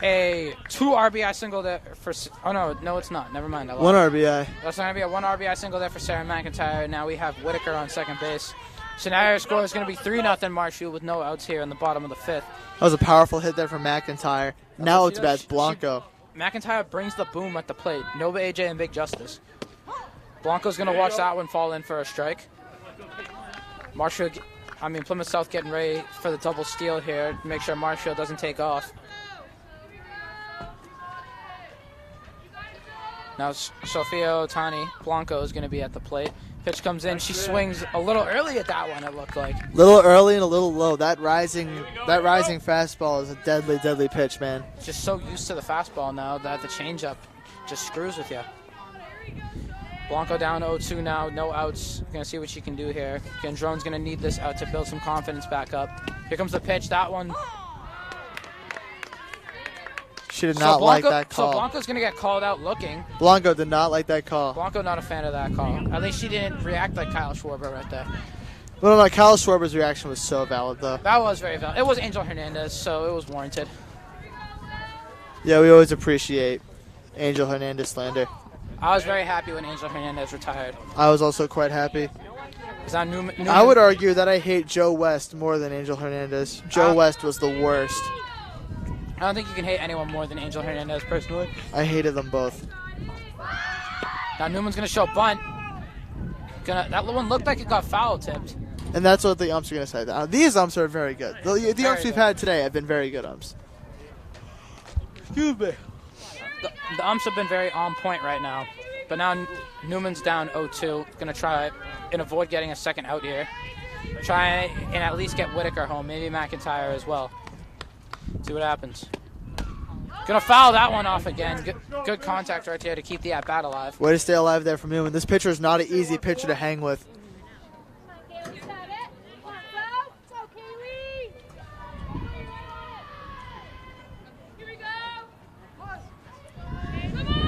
a 2 RBI single there for. Oh, no, it's not. Never mind. 1 RBI. That's going to be a 1 RBI single there for Sarah McIntyre. Now we have Whitaker on second base. Scenario score is going to be 3-0 Marshfield with no outs here in the bottom of the 5th. That was a powerful hit there from McIntyre. Now it's best Blanco. McIntyre brings the boom at the plate. Nova AJ and Big Justice. Blanco's going to watch that one fall in for a strike. Plymouth South getting ready for the double steal here to make sure Marshfield doesn't take off. Now Sophia Otani Blanco is going to be at the plate. Pitch comes in. She swings a little early at that one, it looked like. Little early and a little low. That rising fastball is a deadly, deadly pitch, man. Just so used to the fastball now that the changeup just screws with you. Blanco down 0-2 now, no outs. Gonna see what she can do here. Gendron's gonna need this out to build some confidence back up. Here comes the pitch. That one. She did not like that call. So Blanco's gonna get called out looking. Blanco did not like that call. Blanco not a fan of that call. At least she didn't react like Kyle Schwarber right there. Well, no, Kyle Schwarber's reaction was so valid, though. That was very valid. It was Angel Hernandez, so it was warranted. Yeah, we always appreciate Angel Hernandez slander. I was very happy when Angel Hernandez retired. I was also quite happy. Newman, I would argue that I hate Joe West more than Angel Hernandez. Joe West was the worst. I don't think you can hate anyone more than Angel Hernandez, personally. I hated them both. Now Newman's going to show bunt. That one looked like it got foul tipped. And that's what the umps are going to say. These umps are very good. The umps we've had today have been very good umps. Excuse me. The umps have been very on point right now. But now Newman's down 0-2. Going to try and avoid getting a second out here. Try and at least get Whitaker home. Maybe McIntyre as well. See what happens. Going to foul that one off again. Good contact right there to keep the at-bat alive. Way to stay alive there from Newman. This pitcher is not an easy pitcher to hang with.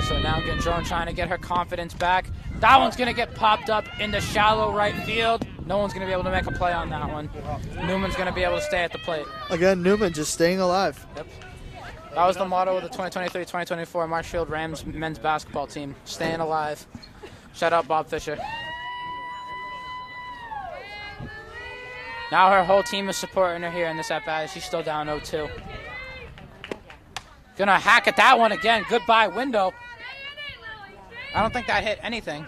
So now Gendron trying to get her confidence back. That one's going to get popped up into shallow right field. No one's going to be able to make a play on that one. Newman's going to be able to stay at the plate. Again, Newman just staying alive. Yep. That was the motto of the 2023-2024 Marshfield Rams men's basketball team. Staying alive. Shout out Bob Fisher. Now her whole team is supporting her here in this at-bat. She's still down 0-2. Gonna hack at that one again. Goodbye window. I don't think that hit anything.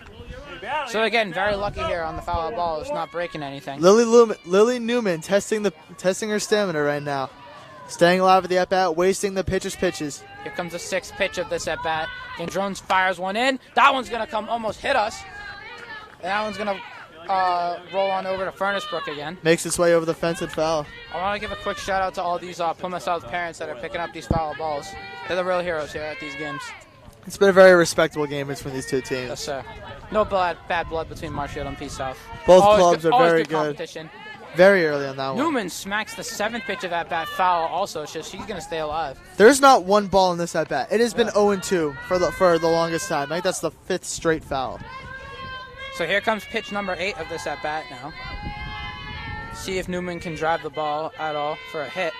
So again, very lucky here on the foul ball. It's not breaking anything. Lily Newman testing her stamina right now. Staying alive at the at-bat, wasting the pitcher's pitches. Here comes the sixth pitch of this at-bat. Gendron fires one in. That one's going to come almost hit us. And that one's going to roll on over to Furnace Brook again. Makes its way over the fence and foul. I want to give a quick shout-out to all these Plymouth South parents that are picking up these foul balls. They're the real heroes here at these games. It's been a very respectable game between these two teams. Yes, sir. No bad blood between Marshfield and Peace South. Both clubs are always very good. good. Competition. Very early on that one. Newman smacks the seventh pitch of at-bat foul also, so she's going to stay alive. There's not one ball in this at-bat. It has been 0-2 for the longest time. I think that's the fifth straight foul. So here comes pitch number 8 of this at-bat now. See if Newman can drive the ball at all for a hit.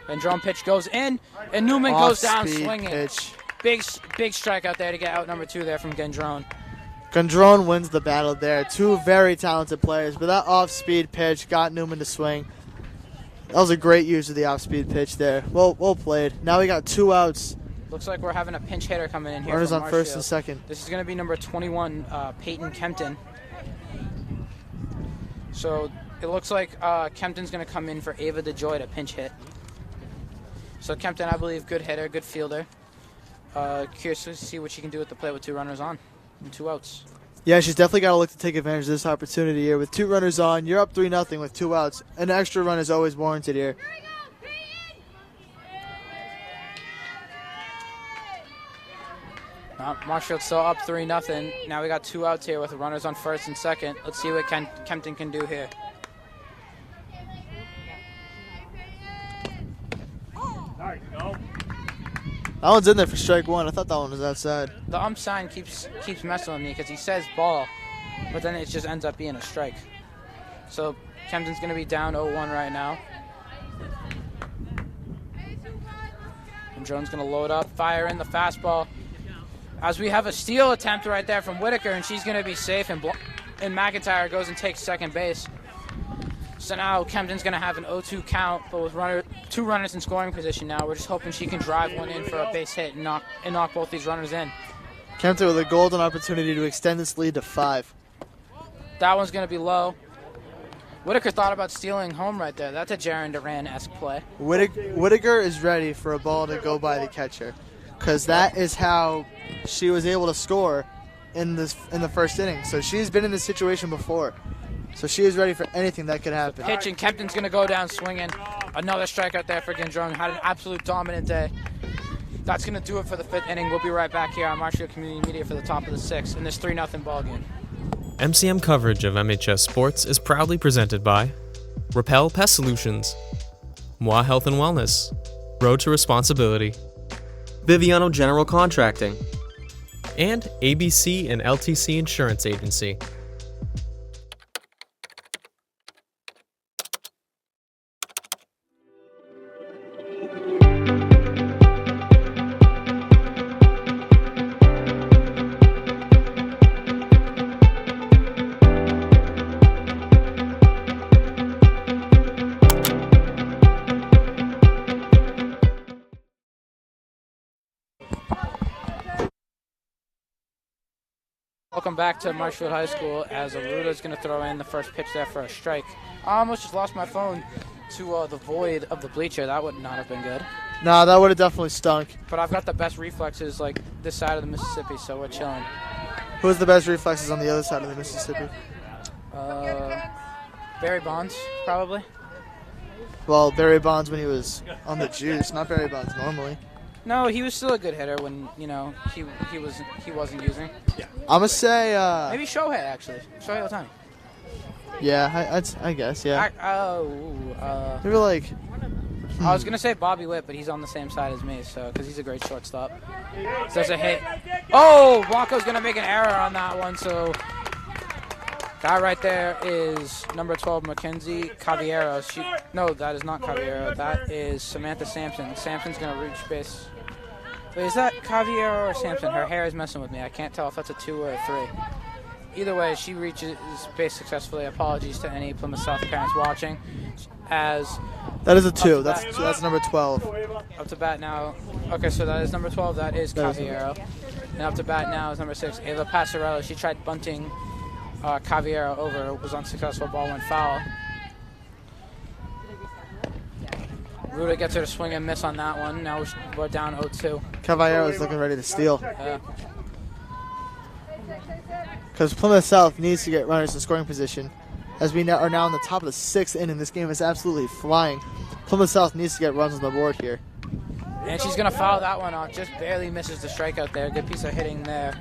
And drum pitch goes in, and Newman goes down swinging. Pitch. Big strike out there to get out number 2 there from Gendron. Gendron wins the battle there. Two very talented players, but that off-speed pitch got Newman to swing. That was a great use of the off-speed pitch there. Well played. Now we got 2 outs. Looks like we're having a pinch hitter coming in here. Runners from on first Marshfield. and second. This is going to be number 21, Peyton Kempton. So it looks like Kempton's going to come in for Ava DeJoy to pinch hit. So Kempton, I believe, good hitter, good fielder. Curious to see what she can do at the plate with 2 runners on and 2 outs. Yeah, she's definitely got to look to take advantage of this opportunity here. With 2 runners on, you're up 3-0 with 2 outs. An extra run is always warranted here. Marshfield's still up 3-0. Now we got 2 outs here with runners on first and second. Let's see what Kempton can do here. That one's in there for strike 1. I thought that one was outside. The ump sign keeps messing with me because he says ball, but then it just ends up being a strike. So Kempton's going to be down 0-1 right now. And Jones going to load up, fire in the fastball. As we have a steal attempt right there from Whitaker, and she's going to be safe, and McIntyre goes and takes second base. So now Kempton's going to have an 0-2 count, but with 2 runners in scoring position now. We're just hoping she can drive one in for a base hit and knock both these runners in. Kempton with a golden opportunity to extend this lead to 5. That one's going to be low. Whitaker thought about stealing home right there. That's a Jaron Duran-esque play. Whitaker is ready for a ball to go by the catcher, because that is how she was able to score in the first inning. So she's been in this situation before. So she is ready for anything that could happen. Pitch, and Kempton's going to go down swinging. Another strikeout there for Gendron. Had an absolute dominant day. That's going to do it for the 5th inning. We'll be right back here on Marshfield Community Media for the top of the 6th in this 3-0 ball game. MCM coverage of MHS Sports is proudly presented by Repel Pest Solutions, Moi Health and Wellness, Road to Responsibility, Biviano General Contracting, and ABC and LTC Insurance Agency. Welcome back to Marshfield High School as Aruda's going to throw in the first pitch there for a strike. I almost just lost my phone to the void of the bleacher. That would not have been good. Nah, that would have definitely stunk. But I've got the best reflexes like this side of the Mississippi, so we're chilling. Who has the best reflexes on the other side of the Mississippi? Barry Bonds, probably. Well, Barry Bonds when he was on the juice, not Barry Bonds normally. No, he was still a good hitter when, he wasn't using. I'm going to say... Maybe Shohei, actually. Shohei Ohtani. Yeah, I guess, yeah. Maybe like... I was going to say Bobby Witt, but he's on the same side as me, because he's a great shortstop. So there's a hit. Oh, Blanco's going to make an error on that one, so... That right there is number 12, Mackenzie Caviero. No, that is not Caviero. That is Samantha Sampson. Sampson's going to reach base. Wait, is that Caviero or Sampson? Her hair is messing with me. I can't tell if that's a 2 or a 3. Either way, she reaches base successfully. Apologies to any Plymouth South parents watching. That is a 2. That's number 12. Up to bat now. Okay, so that is number 12. That is Caviero. And up to bat now is number 6, Ava Passarello. She tried bunting Caviero over. It was unsuccessful. Ball went foul. Ruda gets her to swing and miss on that one. Now we're down 0-2. Caviero is looking ready to steal. Because Plymouth South needs to get runners in scoring position. As we are now in the top of the 6th inning, this game is absolutely flying. Plymouth South needs to get runs on the board here. And she's going to foul that one off. Just barely misses the strikeout there. Good piece of hitting there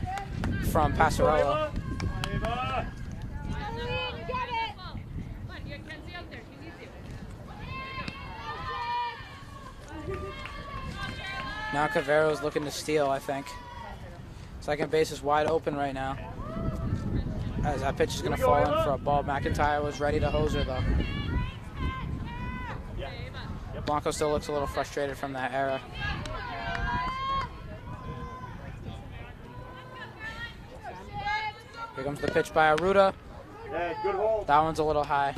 from Passarello. Now Cavero's looking to steal, I think. Second base is wide open right now. As that pitch is going to fall in for a ball. McIntyre was ready to hose her, though. Blanco still looks a little frustrated from that error. Here comes the pitch by Aruda. That one's a little high.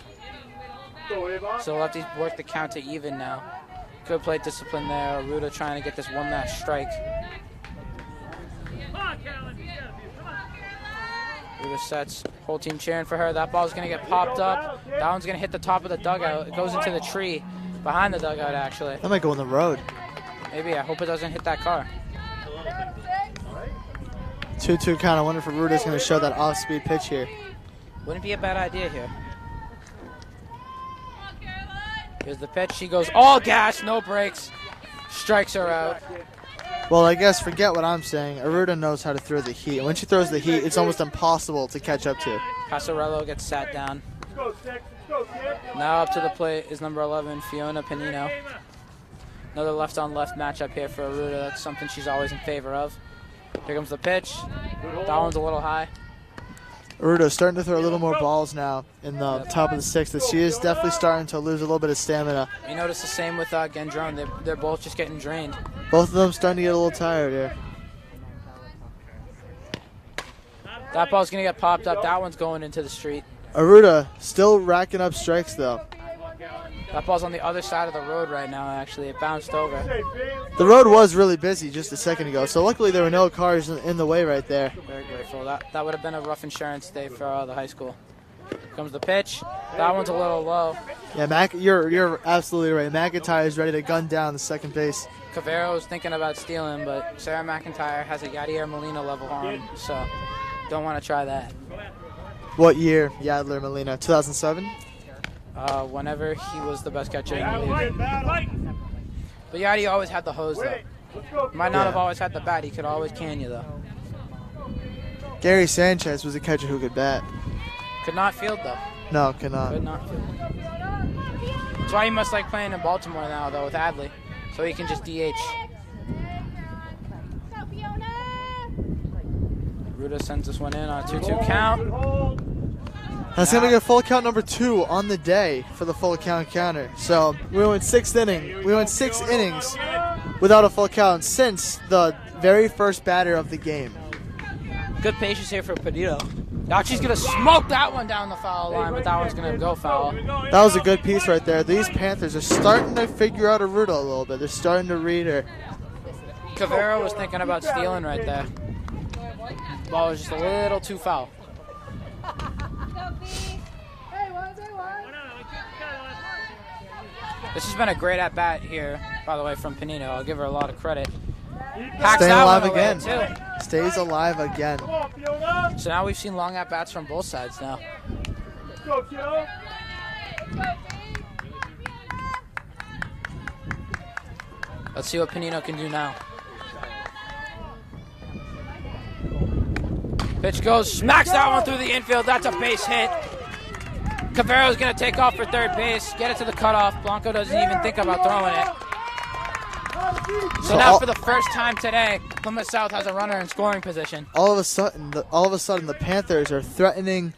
So lefties work the count to even now. Good plate discipline there. Aruda trying to get this one last strike. Aruda sets. Whole team cheering for her. That ball's going to get popped up. That one's going to hit the top of the dugout. It goes into the tree behind the dugout, actually. That might go on the road. Maybe. I hope it doesn't hit that car. 2-2 count. I wonder if Aruda's going to show that off-speed pitch here. Wouldn't be a bad idea here. Here's the pitch. She goes all gas, no brakes. Strikes her out. Well, I guess forget what I'm saying. Aruda knows how to throw the heat. And when she throws the heat, it's almost impossible to catch up to. Passarello gets sat down. Now up to the plate is number 11, Fiona Pinheiro. Another left-on-left matchup here for Aruda. That's something she's always in favor of. Here comes the pitch. That one's a little high. Aruda starting to throw a little more balls now in the top of the 6th. She is definitely starting to lose a little bit of stamina. You notice the same with Gendron. They're both just getting drained. Both of them starting to get a little tired here. That ball's going to get popped up. That one's going into the street. Aruda still racking up strikes, though. That ball's on the other side of the road right now, actually. It bounced over. The road was really busy just a second ago, so luckily there were no cars in the way right there. Very grateful. That would have been a rough insurance day for the high school. Here comes the pitch. That one's a little low. Yeah, you're absolutely right. McIntyre is ready to gun down the second base. Cavero's thinking about stealing, but Sarah McIntyre has a Yadier Molina level arm, so Don't want to try that. What year, Yadler Molina? 2007? Whenever he was the best catcher in the league. But Yadi always had the hose, though. Might not have always had the bat. He could always can you, though. Gary Sanchez was a catcher who could bat. Could not field, though. No, cannot. Could not field. That's why he must like playing in Baltimore now, though, with Adley. So he can just DH. Ruda sends this one in on a 2-2 count. That's going to be a full count number 2 on the day for the full count counter. So we went 6 innings. We went 6 innings without a full count since the very first batter of the game. Good patience here for Pinheiro. Now she's going to smoke that one down the foul line, but that one's going to go foul. That was a good piece right there. These Panthers are starting to figure out Aruda a little bit. They're starting to read her. Cavero was thinking about stealing right there. Ball was just a little too foul. This has been a great at-bat here, by the way, from Pinheiro. I'll give her a lot of credit. Staying alive again. Stays alive again. So now we've seen long at-bats from both sides now. Let's see what Pinheiro can do now. Pitch goes, smacks that one through the infield. That's a base hit. Cavero's going to take off for third base, get it to the cutoff. Blanco doesn't even think about throwing it. So now for the first time today, Plymouth South has a runner in scoring position. All of a sudden, the Panthers are threatening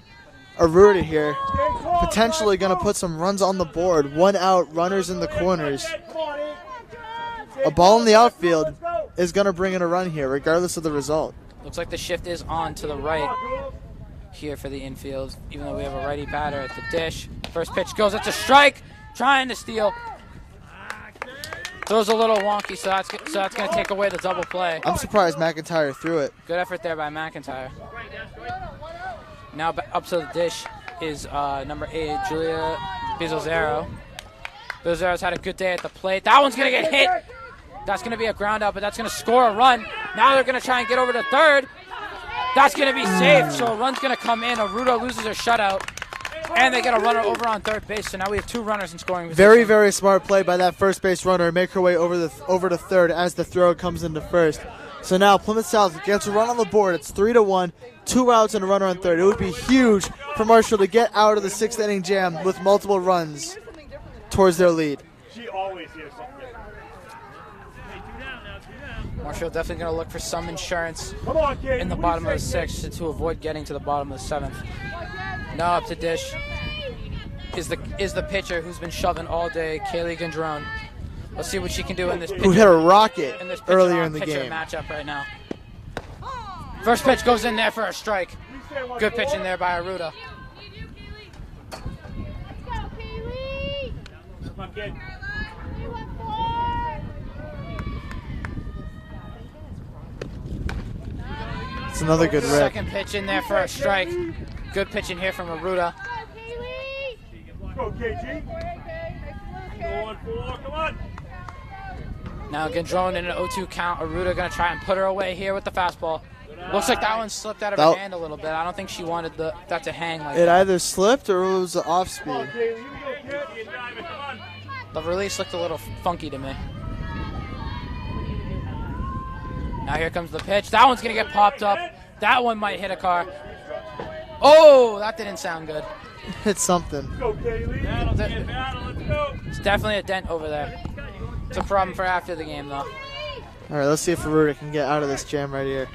Aruda here, potentially going to put some runs on the board. 1 out, runners in the corners. A ball in the outfield is going to bring in a run here, regardless of the result. Looks like the shift is on to the right here for the infield, even though we have a righty batter at the dish. First pitch goes, it's a strike, trying to steal. Throws a little wonky, so that's going to take away the double play. I'm surprised McIntyre threw it. Good effort there by McIntyre. Now up to the dish is number 8, Julia Bizzozero. Bizzozero's had a good day at the plate. That one's going to get hit. That's going to be a ground out, but that's going to score a run. Now they're going to try and get over to third. That's going to be safe, so a run's going to come in. Aruda loses her shutout, and they get a runner over on third base. So now we have 2 runners in scoring position. Very, very smart play by that first base runner. Make her way over to third as the throw comes into first. So now Plymouth South gets a run on the board. It's 3-1, 2 outs and a runner on third. It would be huge for Marshall to get out of the 6th inning jam with multiple runs towards their lead. She always hears something. Marshall definitely going to look for some insurance Kid, in the bottom of the 6th to avoid getting to the bottom of the 7th. Now up to dish is the pitcher who's been shoving all day, Kaylee Gendron. Let's see what she can do in this pitcher, who hit a rocket in this earlier in the game. matchup right now. First pitch goes in there for a strike. Good pitch in there by Aruda. It's another good rip. Second pitch in there for a strike. Good pitch in here from Aruda. Go, KG. Go on, 4, come on. Now Gendron in an 0-2 count. Aruda going to try and put her away here with the fastball. Looks like that one slipped out of her hand a little bit. I don't think she wanted that to hang like that. It either slipped or it was off speed. The release looked a little funky to me. Now here comes the pitch. That one's going to get popped up. That one might hit a car. Oh, that didn't sound good. Hit something. It's definitely a dent over there. It's a problem for after the game, though. All right, let's see if Aruda can get out of this jam right here.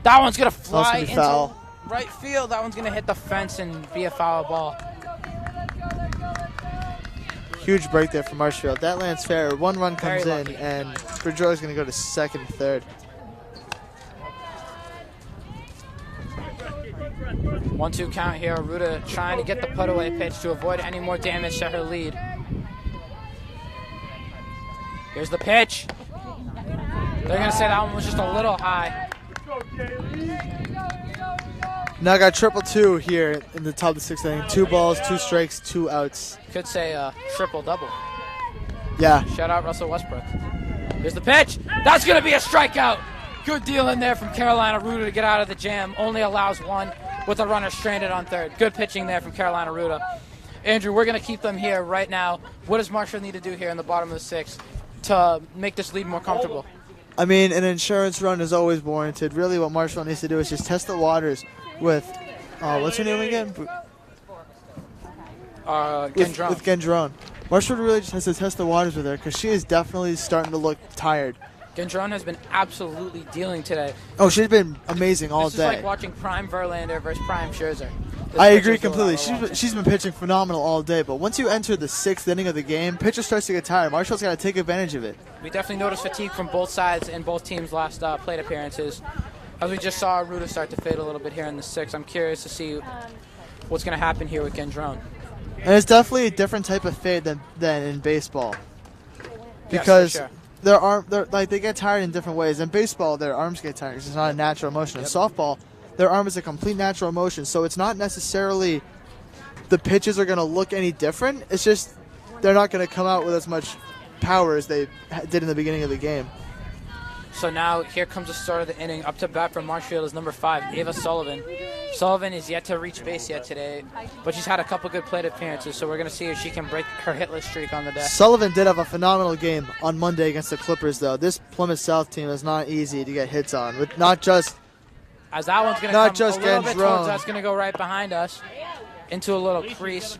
That one's going to fly into foul. Right field. That one's going to hit the fence and be a foul ball. Huge break there for Marshfield. That lands fair. 1 run comes Very in, lucky. and Bridgewater's going to go to second and third. 1-2 count here. Aruda trying to get the put-away pitch to avoid any more damage to her lead. Here's the pitch. They're going to say that one was just a little high. Now I got 2-2 here in the top of the 6th inning. 2 balls, 2 strikes, 2 outs. Could say a triple-double. Yeah. Shout out Russell Westbrook. Here's the pitch. That's going to be a strikeout. Good deal in there from Carolina Ruda to get out of the jam. Only allows one with a runner stranded on third. Good pitching there from Carolina Ruda. Andrew, we're going to keep them here right now. What does Marshall need to do here in the bottom of the sixth to make this lead more comfortable? I mean, an insurance run is always warranted. Really what Marshall needs to do is just test the waters with, what's her name again? Gendron. With Gendron. Marshall really just has to test the waters with her because she is definitely starting to look tired. Gendron has been absolutely dealing today. Oh, she's been amazing all This is day. like watching Prime Verlander versus Prime Scherzer. I agree completely. She's been pitching phenomenal all day, but once you enter the sixth inning of the game, pitcher starts to get tired. Marshall's got to take advantage of it. We definitely noticed fatigue from both sides in both teams' last plate appearances. As we just saw Ruda start to fade a little bit here in the sixth, I'm curious to see what's going to happen here with Gendron. And it's definitely a different type of fade than in baseball. Because yes, for sure. they get tired in different ways. In baseball, their arms get tired because it's not a natural motion. In softball, their arm is a complete natural motion, so it's not necessarily the pitches are going to look any different. It's just they're not going to come out with as much power as they did in the beginning of the game. So now here comes the start of the inning. Up to bat for Marshfield is number 5, Ava Sullivan. Sullivan is yet to reach base yet today, but she's had a couple good plate appearances, so we're going to see if she can break her hitless streak on the day. Sullivan did have a phenomenal game on Monday against the Clippers, though. This Plymouth South team is not easy to get hits on. With not just as that one's going to come a little bit towards us, going to go right behind us into a little crease.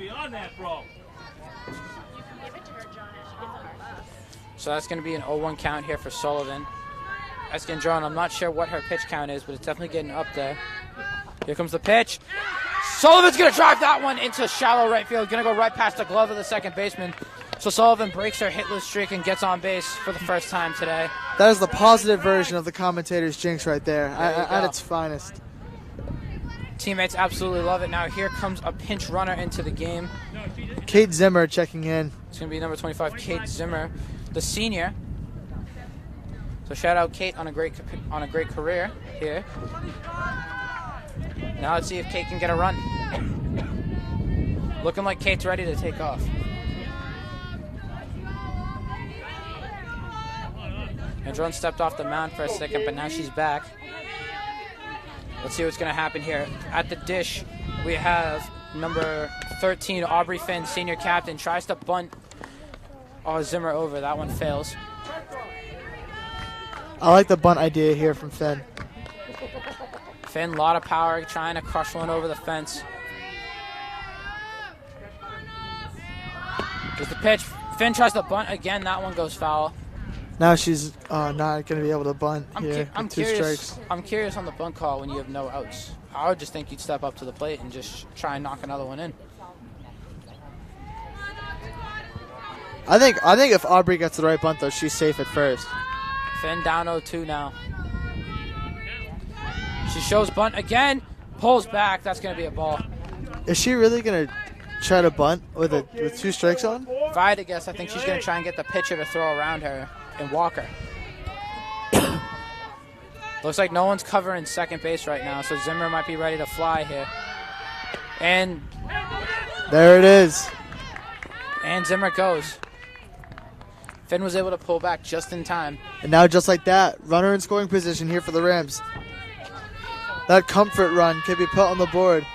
So that's going to be an 0-1 count here for Sullivan. That's Gendron. I'm not sure what her pitch count is, but it's definitely getting up there. Here comes the pitch. Sullivan's going to drive that one into shallow right field. Going to go right past the glove of the second baseman. So Sullivan breaks her hitless streak and gets on base for the first time today. That is the positive version of the commentator's jinx right there at its finest. Teammates absolutely love it. Now here comes a pinch runner into the game. Kate Zimmer checking in. It's going to be number 25, Kate Zimmer, the senior. So shout out Kate on a great career here. Now let's see if Kate can get a run. Looking like Kate's ready to take off. Gendron stepped off the mound for a second, but now she's back. Let's see what's going to happen here. At the dish, we have number 13, Aubrey Finn, senior captain, tries to bunt Zimmer over. That one fails. I like the bunt idea here from Finn. Finn, a lot of power, trying to crush one over the fence. There's the pitch. Finn tries to bunt again. That one goes foul. Now she's not going to be able to bunt here with 2 strikes. I'm curious on the bunt call when you have no outs. I would just think you'd step up to the plate and just try and knock another one in. I think if Aubrey gets the right bunt, though, she's safe at first. Finn down 0-2 now. She shows bunt again, pulls back. That's going to be a ball. Is she really going to try to bunt with 2 strikes on? If I had to guess, I think she's going to try and get the pitcher to throw around her and walk her. Looks like no one's covering second base right now, so Zimmer might be ready to fly here. And there it is. And Zimmer goes. Finn was able to pull back just in time. And now just like that, runner in scoring position here for the Rams. That comfort run can be put on the board.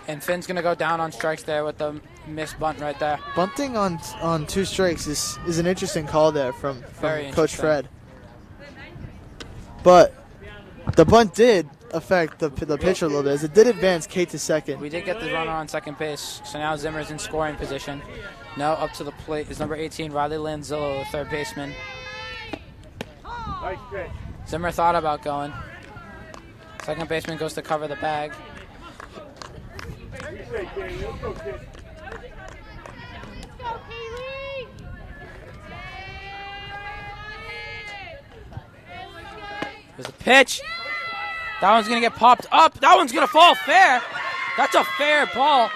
And Finn's going to go down on strikes there with the missed bunt right there. Bunting on 2 strikes is an interesting call there from Coach Fred. But the bunt did affect the pitcher a little bit, as it did advance Kate to second. We did get the runner on second base, so now Zimmer's in scoring position. Now up to the plate is number 18, Riley Lanzillo, the third baseman. Nice pitch. Zimmer thought about going. Second baseman goes to cover the bag. There's a pitch. That one's going to get popped up. That one's going to fall fair. That's a fair ball.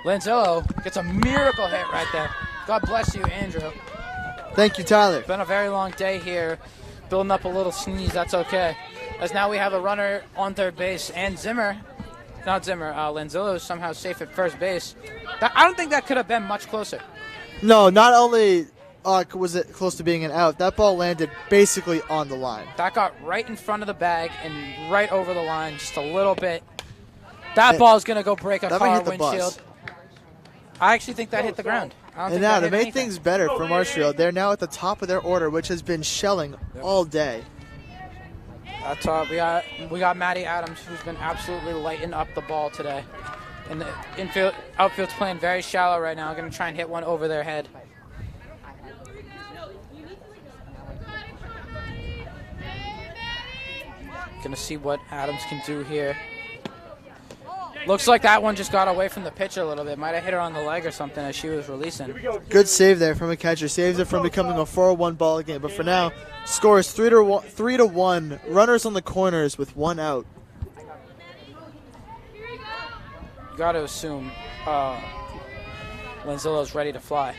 Lanzillo gets a miracle hit right there. God bless you, Andrew. Thank you, Tyler. It's been a very long day here. Building up a little sneeze, that's okay. As now we have a runner on third base, and Zimmer not Zimmer. Lanzillo is somehow safe at first base. I don't think that could have been much closer. No, not only was it close to being an out, that ball landed basically on the line. That got right in front of the bag and right over the line just a little bit. That ball is going to go break a car windshield. I actually think that hit the ground. And now, to make things better for Marshfield, they're now at the top of their order, which has been shelling all day. That's all. We got Matty Adams, who's been absolutely lighting up the ball today. And the outfield's playing very shallow right now. Going to try and hit one over their head. Going to see what Adams can do here. Looks like that one just got away from the pitcher a little bit. Might have hit her on the leg or something as she was releasing. Good save there from a catcher. Saves it from becoming a 4-1 ball game. But for now, score is 3-1. Runners on the corners with one out. Got to assume Lanzillo's ready to fly.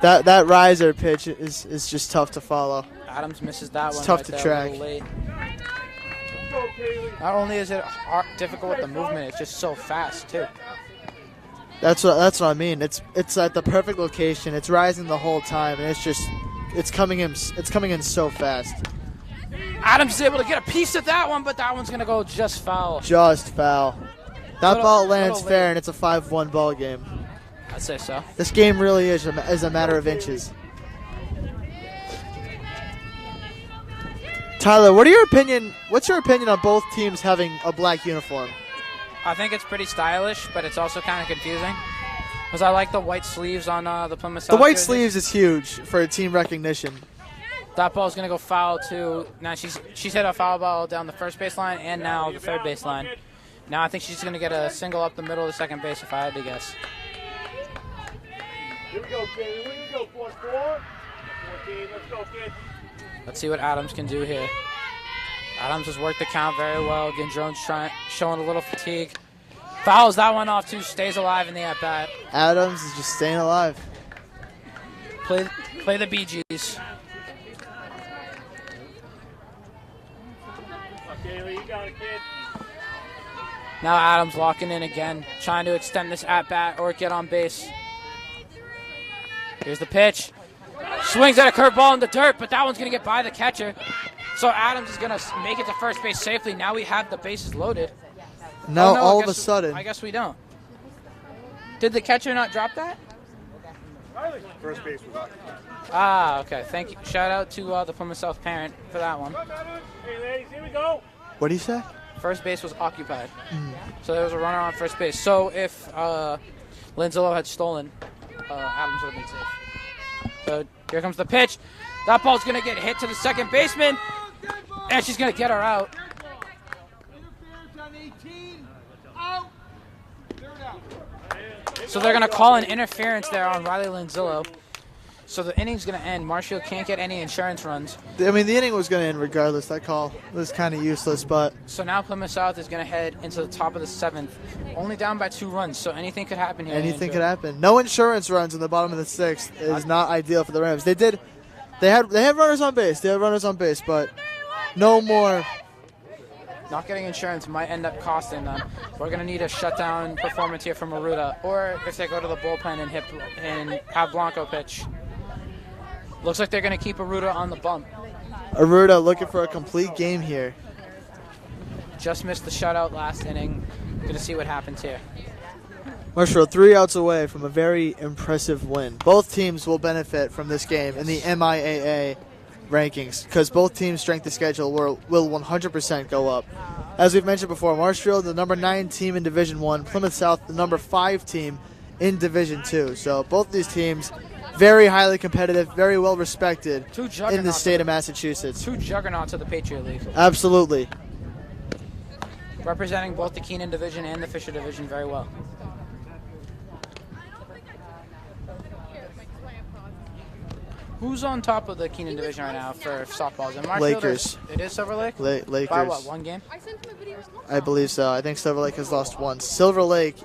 That riser pitch is just tough to follow. Adams misses that one. It's tough right to there, track. A little late. Not only is it difficult with the movement, it's just so fast too. That's what I mean. It's at the perfect location. It's rising the whole time, and it's coming in so fast. Adams is able to get a piece of that one, but that one's gonna go just foul. Just foul. That ball lands fair, and it's a 5-1 ball game. I'd say so. This game really is a matter of inches. Tyler, what's your opinion on both teams having a black uniform? I think it's pretty stylish, but it's also kind of confusing. Because I like the white sleeves on the Plymouth South. The white jerseys. sleeves is huge for team recognition. That ball's going to go foul, too. Now she's hit a foul ball down the first baseline and now the third baseline. Now I think she's going to get a single up the middle of the second base if I had to guess. Here we go, kid. Here we go, 4-4. 14, let's go, kid. Let's see what Adams can do here. Adams has worked the count very well. Gendron's showing a little fatigue. Fouls that one off, too. Stays alive in the at-bat. Adams is just staying alive. Play the Bee Gees. Okay, you got it, kid. Now Adams locking in again, trying to extend this at-bat or get on base. Here's the pitch. Swings at a curveball in the dirt, but that one's going to get by the catcher. So Adams is going to make it to first base safely. Now we have the bases loaded. Now no, all of a sudden. I guess we don't. Did the catcher not drop that? First base was occupied. Ah, okay. Thank you. Shout out to the Plymouth South parent for that one. Hey, ladies, here we go. What do you say? First base was occupied. So there was a runner on first base. So if Lanzillo had stolen, Adams would have been safe. So here comes the pitch. That ball's going to get hit to the second baseman, and she's going to get her out. So they're going to call an interference there on Riley Lanzillo. So the inning's going to end. Marshfield can't get any insurance runs. I mean, the inning was going to end regardless. That call was kind of useless, but... So now Plymouth South is going to head into the top of the 7th, only down by 2 runs, so anything could happen here. Anything could happen. No insurance runs in the bottom of the 6th is not ideal for the Rams. They had runners on base. They had runners on base, but no more. Not getting insurance might end up costing them. We're going to need a shutdown performance here from Aruda, or if they go to the bullpen and have Blanco pitch. Looks like they're going to keep Aruda on the bump. Aruda looking for a complete game here. Just missed the shutout last inning. Going to see what happens here. Marshall 3 outs away from a very impressive win. Both teams will benefit from this game in the MIAA rankings because both teams' strength of schedule will 100% go up. As we've mentioned before, Marshfield, the number 9 team in Division 1, Plymouth South, the number 5 team in Division 2. So both these teams very highly competitive, very well respected in the state of Massachusetts. 2 juggernauts of the Patriot League. Absolutely. Representing both the Keenan Division and the Fisher Division very well. Who's on top of the Keenan Division right now for softball? Is it Marshfield? Lakers. It is Silver Lake? Lakers. By what, 1 game? I believe so. I think Silver Lake has lost once. Silver Lake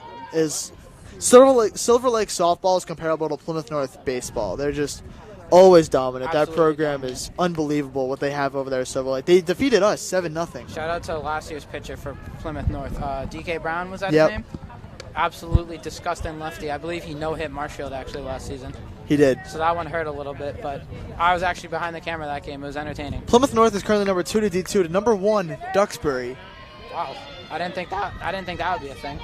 softball is comparable to Plymouth North baseball. They're just Always dominant. That Absolutely program dominant. is unbelievable what they have over there. So like they defeated us 7-0. Shout out to last year's pitcher for Plymouth North. DK Brown, was that Yep. his name? Absolutely disgusting lefty. I believe he no-hit Marshfield actually last season. He did. So that one hurt a little bit, but I was actually behind the camera that game. It was entertaining. Plymouth North is currently number 2 to D2 to number 1 Duxbury. Wow. I didn't think that would be a thing.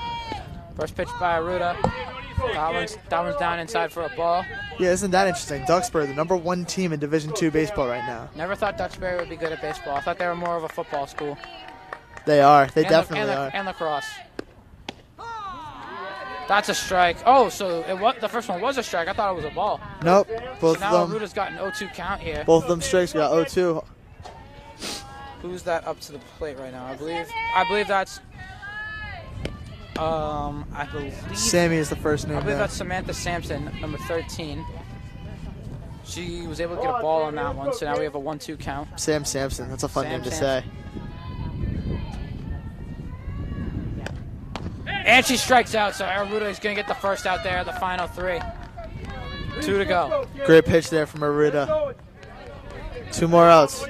First pitch by Aruda. That one's down inside for a ball. Yeah, isn't that interesting? Duxbury, the number 1 team in Division II baseball right now. Never thought Duxbury would be good at baseball. I thought they were more of a football school. They are. They And definitely are. And lacrosse. That's a strike. Oh, so the first one was a strike. I thought it was a ball. Nope. Both So now of them. Aruda's got an 0-2 count here. Both of them strikes. We got 0-2. Who's that up to the plate right now? I believe that's Sammy is the first name I believe there. that's Samantha Sampson, number 13. She was able to get a ball on that one, so now we have a 1-2 count. Sam Sampson. That's a fun Sam name to Sampson. say. And she strikes out, so Aruda is going to get the first out there, the final 3. 2 to go. Great pitch there from Aruda. 2 more outs.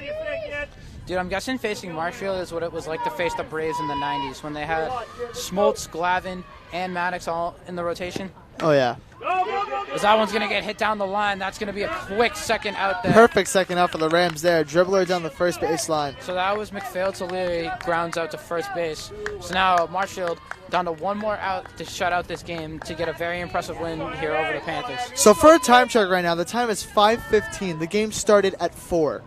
Dude, I'm guessing facing Marshfield is what it was like to face the Braves in the 90s when they had Smoltz, Glavin, and Maddox all in the rotation. Oh, yeah. As that one's going to get hit down the line, that's going to be a quick second out there. Perfect second out for the Rams there. Dribbler down the first baseline. So that was McPhail to Leary, grounds out to first base. So now Marshfield down to 1 more out to shut out this game to get a very impressive win here over the Panthers. So for a time check right now, the time is 5:15. The game started at 4.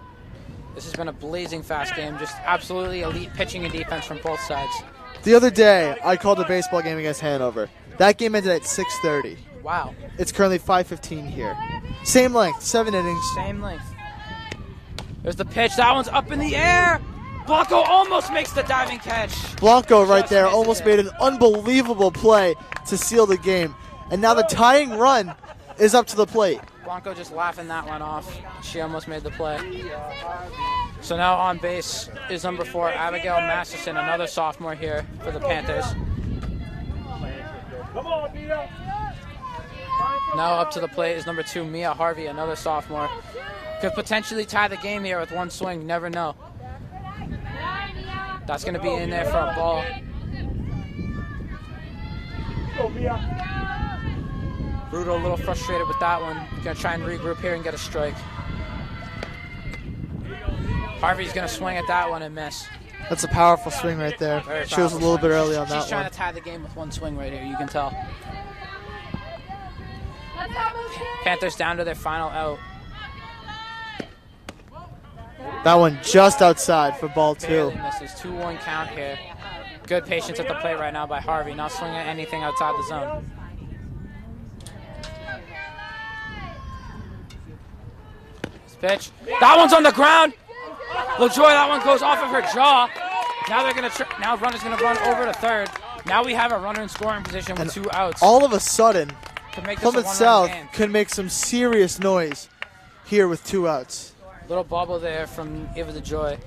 This has been a blazing fast game, just absolutely elite pitching and defense from both sides. The other day, I called a baseball game against Hanover. That game ended at 6:30. Wow. It's currently 5:15 here. Same length, 7 innings. Same length. There's the pitch. That one's up in the air. Blanco almost makes the diving catch. Blanco right Just there misses almost it. made an unbelievable play to seal the game. And now the tying run is up to the plate. Blanco just laughing that one off. She almost made the play. So now on base is number 4, Abigail Masterson, another sophomore here for the Panthers. Come on, Mia. Now up to the plate is number 2, Mia Harvey, another sophomore. Could potentially tie the game here with one swing, never know. That's going to be in there for a ball. Go, Mia. Brutal, a little frustrated with that one. Going to try and regroup here and get a strike. Harvey's going to swing at that one and miss. That's a powerful swing right there. Very She was a powerful little bit swing. early on She's that trying one. to tie the game with one swing right here, you can tell. Panthers down to their final out. That one just outside for ball 2. Barely misses. 2-1 count here. Good patience at the plate right now by Harvey, not swinging at anything outside the zone. This pitch. That one's on the ground. LaJoy, that one goes off of her jaw. Now they're gonna. Now runner's gonna run over to third. Now we have a runner in scoring position with 2 outs. All of a sudden, To make this a Plymouth one-run South game. can make some serious noise here with 2 outs. Little bobble there from Eva DeJoy.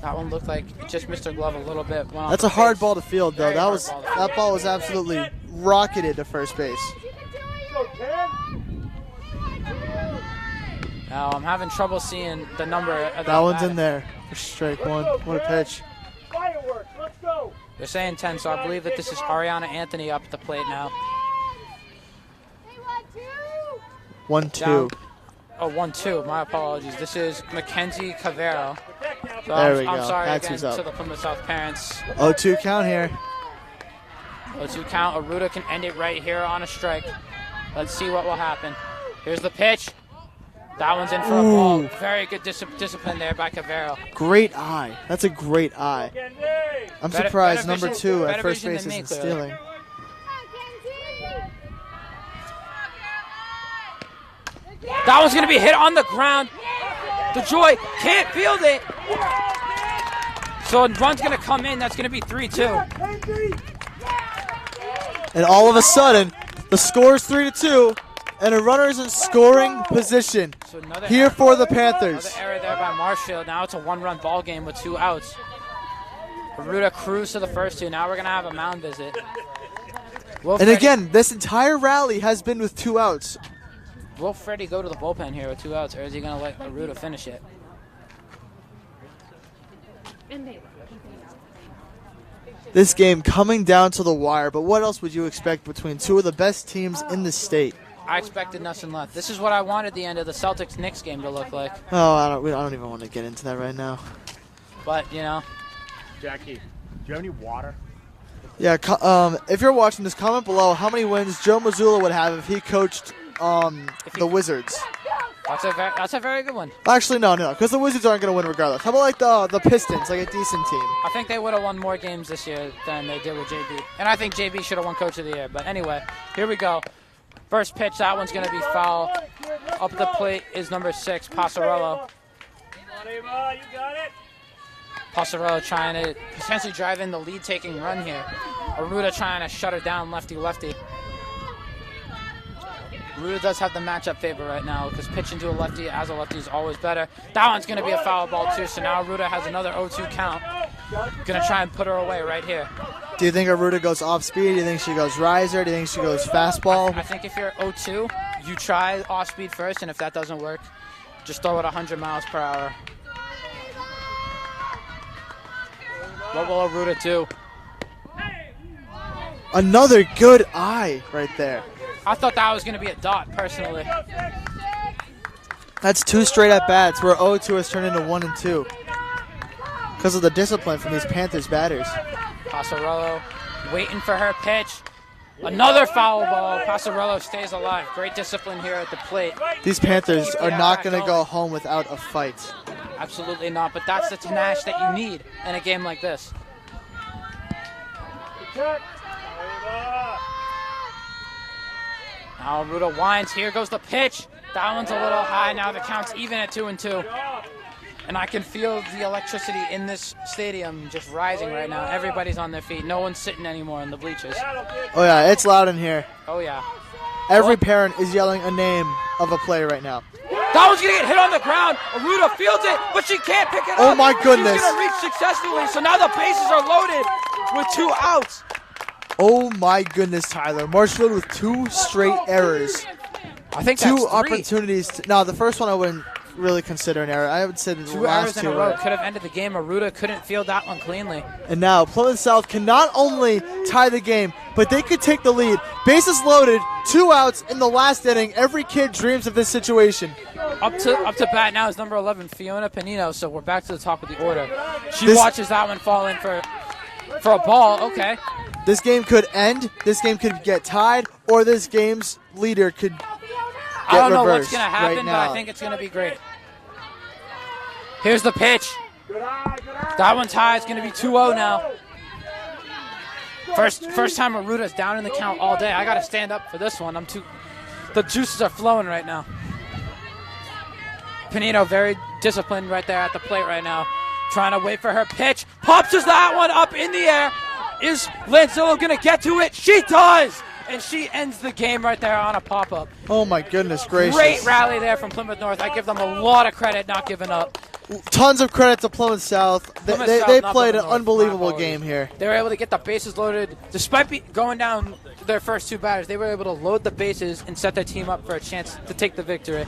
That one looked like it just missed her glove a little bit. Went off That's the a hard face. ball to field, though. Very hard That ball to field. that ball was absolutely rocketed to first base. Go, Ken. Now I'm having trouble seeing the number. Of That one's in there for strike 1. What a pitch. Fireworks. Let's go. They're saying 10, so I believe that this is Ariana Anthony up at the plate now. 1-2. Down. Oh, 1-2. My apologies. This is Mackenzie Cavero. So There we I'm go. sorry That's again who's up. to the Plymouth South parents. 0-2 count here. 0-2 count. Aruda can end it right here on a strike. Let's see what will happen. Here's the pitch. That one's in for a ball. Very good discipline there by Cavero. Great eye. That's a great eye. I'm Better- surprised better number vision- 2 at better first vision base than me, isn't clearly. stealing. That one's going to be hit on the ground. DeJoy can't field it. So a run's going to come in. That's going to be 3-2. And all of a sudden, the score is 3-2, and a runner is in scoring position So another here for the Panthers. Another error there by Marshfield. Now it's a 1-run ball game with 2 outs. Aruda cruised to the first 2. Now we're going to have a mound visit. And again, this entire rally has been with 2 outs. will Freddie go to the bullpen here with 2 outs, or is he going to let Aruda finish it? This game coming down to the wire, but what else would you expect between two of the best teams in the state? I expected nothing less. This is what I wanted the end of the Celtics-Knicks game to look like. Oh, I don't even want to get into that right now. But, you know. Jackie, do you have any water? Yeah, if you're watching this, comment below how many wins Joe Mazzulla would have if he coached the Wizards. That's a very good one. Actually, no, because the Wizards aren't going to win regardless. How about like the Pistons, like a decent team? I think they would have won more games this year than they did with JB. And I think JB should have won Coach of the Year. But anyway, here we go. First pitch, that one's going to be foul. Up the plate is number 6, Passarello. You got it. Passarello trying to potentially drive in the lead-taking run here. Aruda trying to shut her down lefty-lefty. Aruda does have the matchup favor right now because pitching to a lefty as a lefty is always better. That one's going to be a foul ball too, so now Aruda has another 0-2 count. Going to try and put her away right here. Do you think Aruda goes off-speed? Do you think she goes riser? Do you think she goes fastball? I think if you're 0-2, you try off-speed first, and if that doesn't work, just throw it 100 miles per hour. What will Aruda do? Another good eye right there. I thought that was going to be a dot, personally. That's 2 straight at-bats where 0-2 has turned into 1 and 2 because of the discipline from these Panthers batters. Passarello waiting for her pitch. Another foul ball. Passarello stays alive. Great discipline here at the plate. These Panthers are not going to go home without a fight. Absolutely not, but that's the panache that you need in a game like this. Now Aruda winds. Here goes the pitch. That one's a little high. Now the count's even at 2-2. And I can feel the electricity in this stadium just rising right now. Everybody's on their feet. No one's sitting anymore in the bleachers. Oh, yeah, it's loud in here. Oh, yeah. Every parent is yelling a name of a player right now. That one's going to get hit on the ground. Aruda fields it, but she can't pick it up. Oh, my goodness. She's going to reach successfully, so now the bases are loaded with 2 outs. Oh, my goodness, Tyler. Marshfield with 2 straight errors. I think that's 2 3. opportunities. No, the first one I wouldn't really consider an error. I would say the 2 last errors in 2 a row were. could have ended the game. Aruda couldn't field that one cleanly. And now Plymouth South can not only tie the game, but they could take the lead. Bases loaded, 2 outs in the last inning. Every kid dreams of this situation. Up to bat now is number 11, Fiona Pinheiro. So we're back to the top of the order. She watches that one fall in for a ball. Okay. This game could end. This game could get tied, or this game's leader could get I don't know reversed what's going to happen, right but now. I think it's going to be great. Here's the pitch. That one's high. It's going to be 2-0 now. First time Aruda's down in the count all day. I got to stand up for this one. The juices are flowing right now. Pinheiro very disciplined right there at the plate right now. Trying to wait for her pitch. Pops that one up in the air. Is Lanzillo going to get to it? She does! And she ends the game right there on a pop-up. Oh, my goodness gracious. Great rally there from Plymouth North. I give them a lot of credit not giving up. Tons of credit to Plymouth South. Plymouth They South, not played an Plymouth North. unbelievable My game here. They were able to get the bases loaded. Despite going down their first 2 batters, they were able to load the bases and set their team up for a chance to take the victory.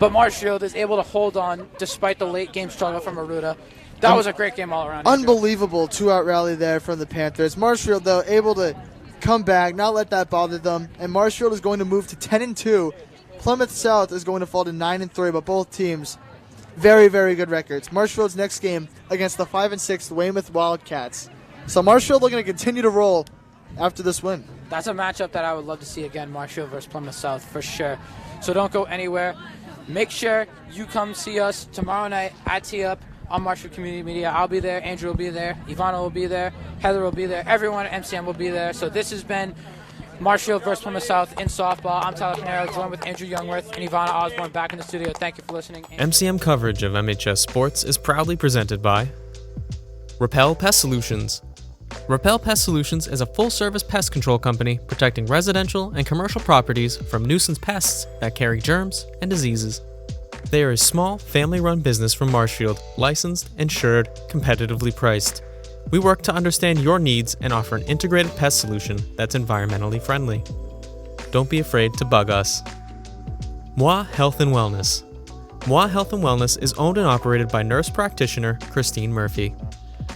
But Marshfield is able to hold on despite the late game struggle from Aruda. That was a great game all around. Unbelievable 2-out rally there from the Panthers. Marshfield, though, able to come back, not let that bother them. And Marshfield is going to move to 10-2. Plymouth South is going to fall to 9-3, but both teams very, very good records. Marshfield's next game against the 5-6 Weymouth Wildcats. So Marshfield looking to continue to roll after this win. That's a matchup that I would love to see again, Marshfield versus Plymouth South, for sure. So don't go anywhere. Make sure you come see us tomorrow night at Tee Up on Marshfield Community Media. I'll be there. Andrew will be there. Ivana will be there. Heather will be there. Everyone at MCM will be there. So this has been Marshfield versus Plymouth South in softball. I'm Tyler Pinheiro, joined with Andrew Youngworth and Ivana Osborne back in the studio. Thank you for listening. MCM coverage of MHS Sports is proudly presented by Repel Pest Solutions. Repel Pest Solutions is a full-service pest control company protecting residential and commercial properties from nuisance pests that carry germs and diseases. They are a small, family-run business from Marshfield, licensed, insured, competitively priced. We work to understand your needs and offer an integrated pest solution that's environmentally friendly. Don't be afraid to bug us. Moi Health and Wellness. Moi Health and Wellness is owned and operated by nurse practitioner Christine Murphy.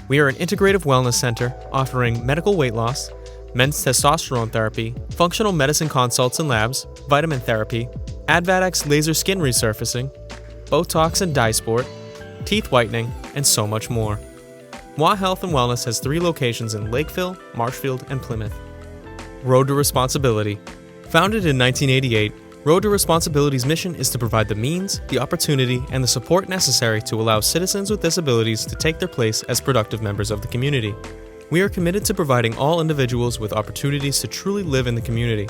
We are an integrative wellness center offering medical weight loss, men's testosterone therapy, functional medicine consults and labs, vitamin therapy, Advadex laser skin resurfacing, Botox and dye sport, teeth whitening, and so much more. Moi Health and Wellness has 3 locations in Lakeville, Marshfield, and Plymouth. Road to Responsibility. Founded in 1988, Road to Responsibility's mission is to provide the means, the opportunity, and the support necessary to allow citizens with disabilities to take their place as productive members of the community. We are committed to providing all individuals with opportunities to truly live in the community.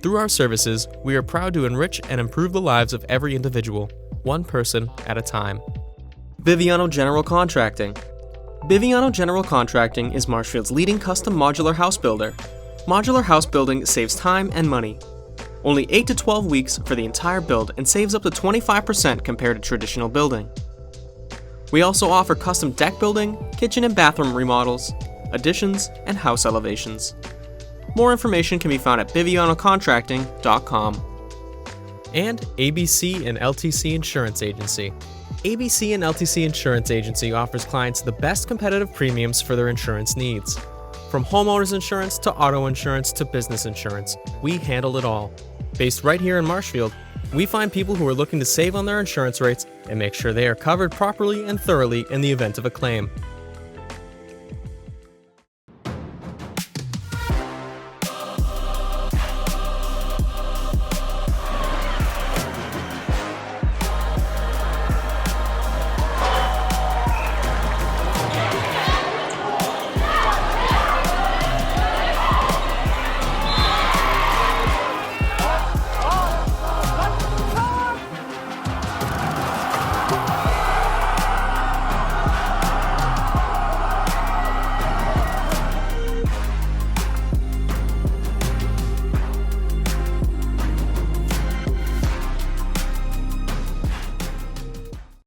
Through our services, we are proud to enrich and improve the lives of every individual, one person at a time. Biviano General Contracting. Biviano General Contracting is Marshfield's leading custom modular house builder. Modular house building saves time and money. Only 8 to 12 weeks for the entire build and saves up to 25% compared to traditional building. We also offer custom deck building, kitchen and bathroom remodels, additions, and house elevations. More information can be found at bivianocontracting.com. And ABC and LTC Insurance Agency. ABC and LTC Insurance Agency offers clients the best competitive premiums for their insurance needs. From homeowners insurance to auto insurance to business insurance, we handle it all. Based right here in Marshfield, we find people who are looking to save on their insurance rates and make sure they are covered properly and thoroughly in the event of a claim.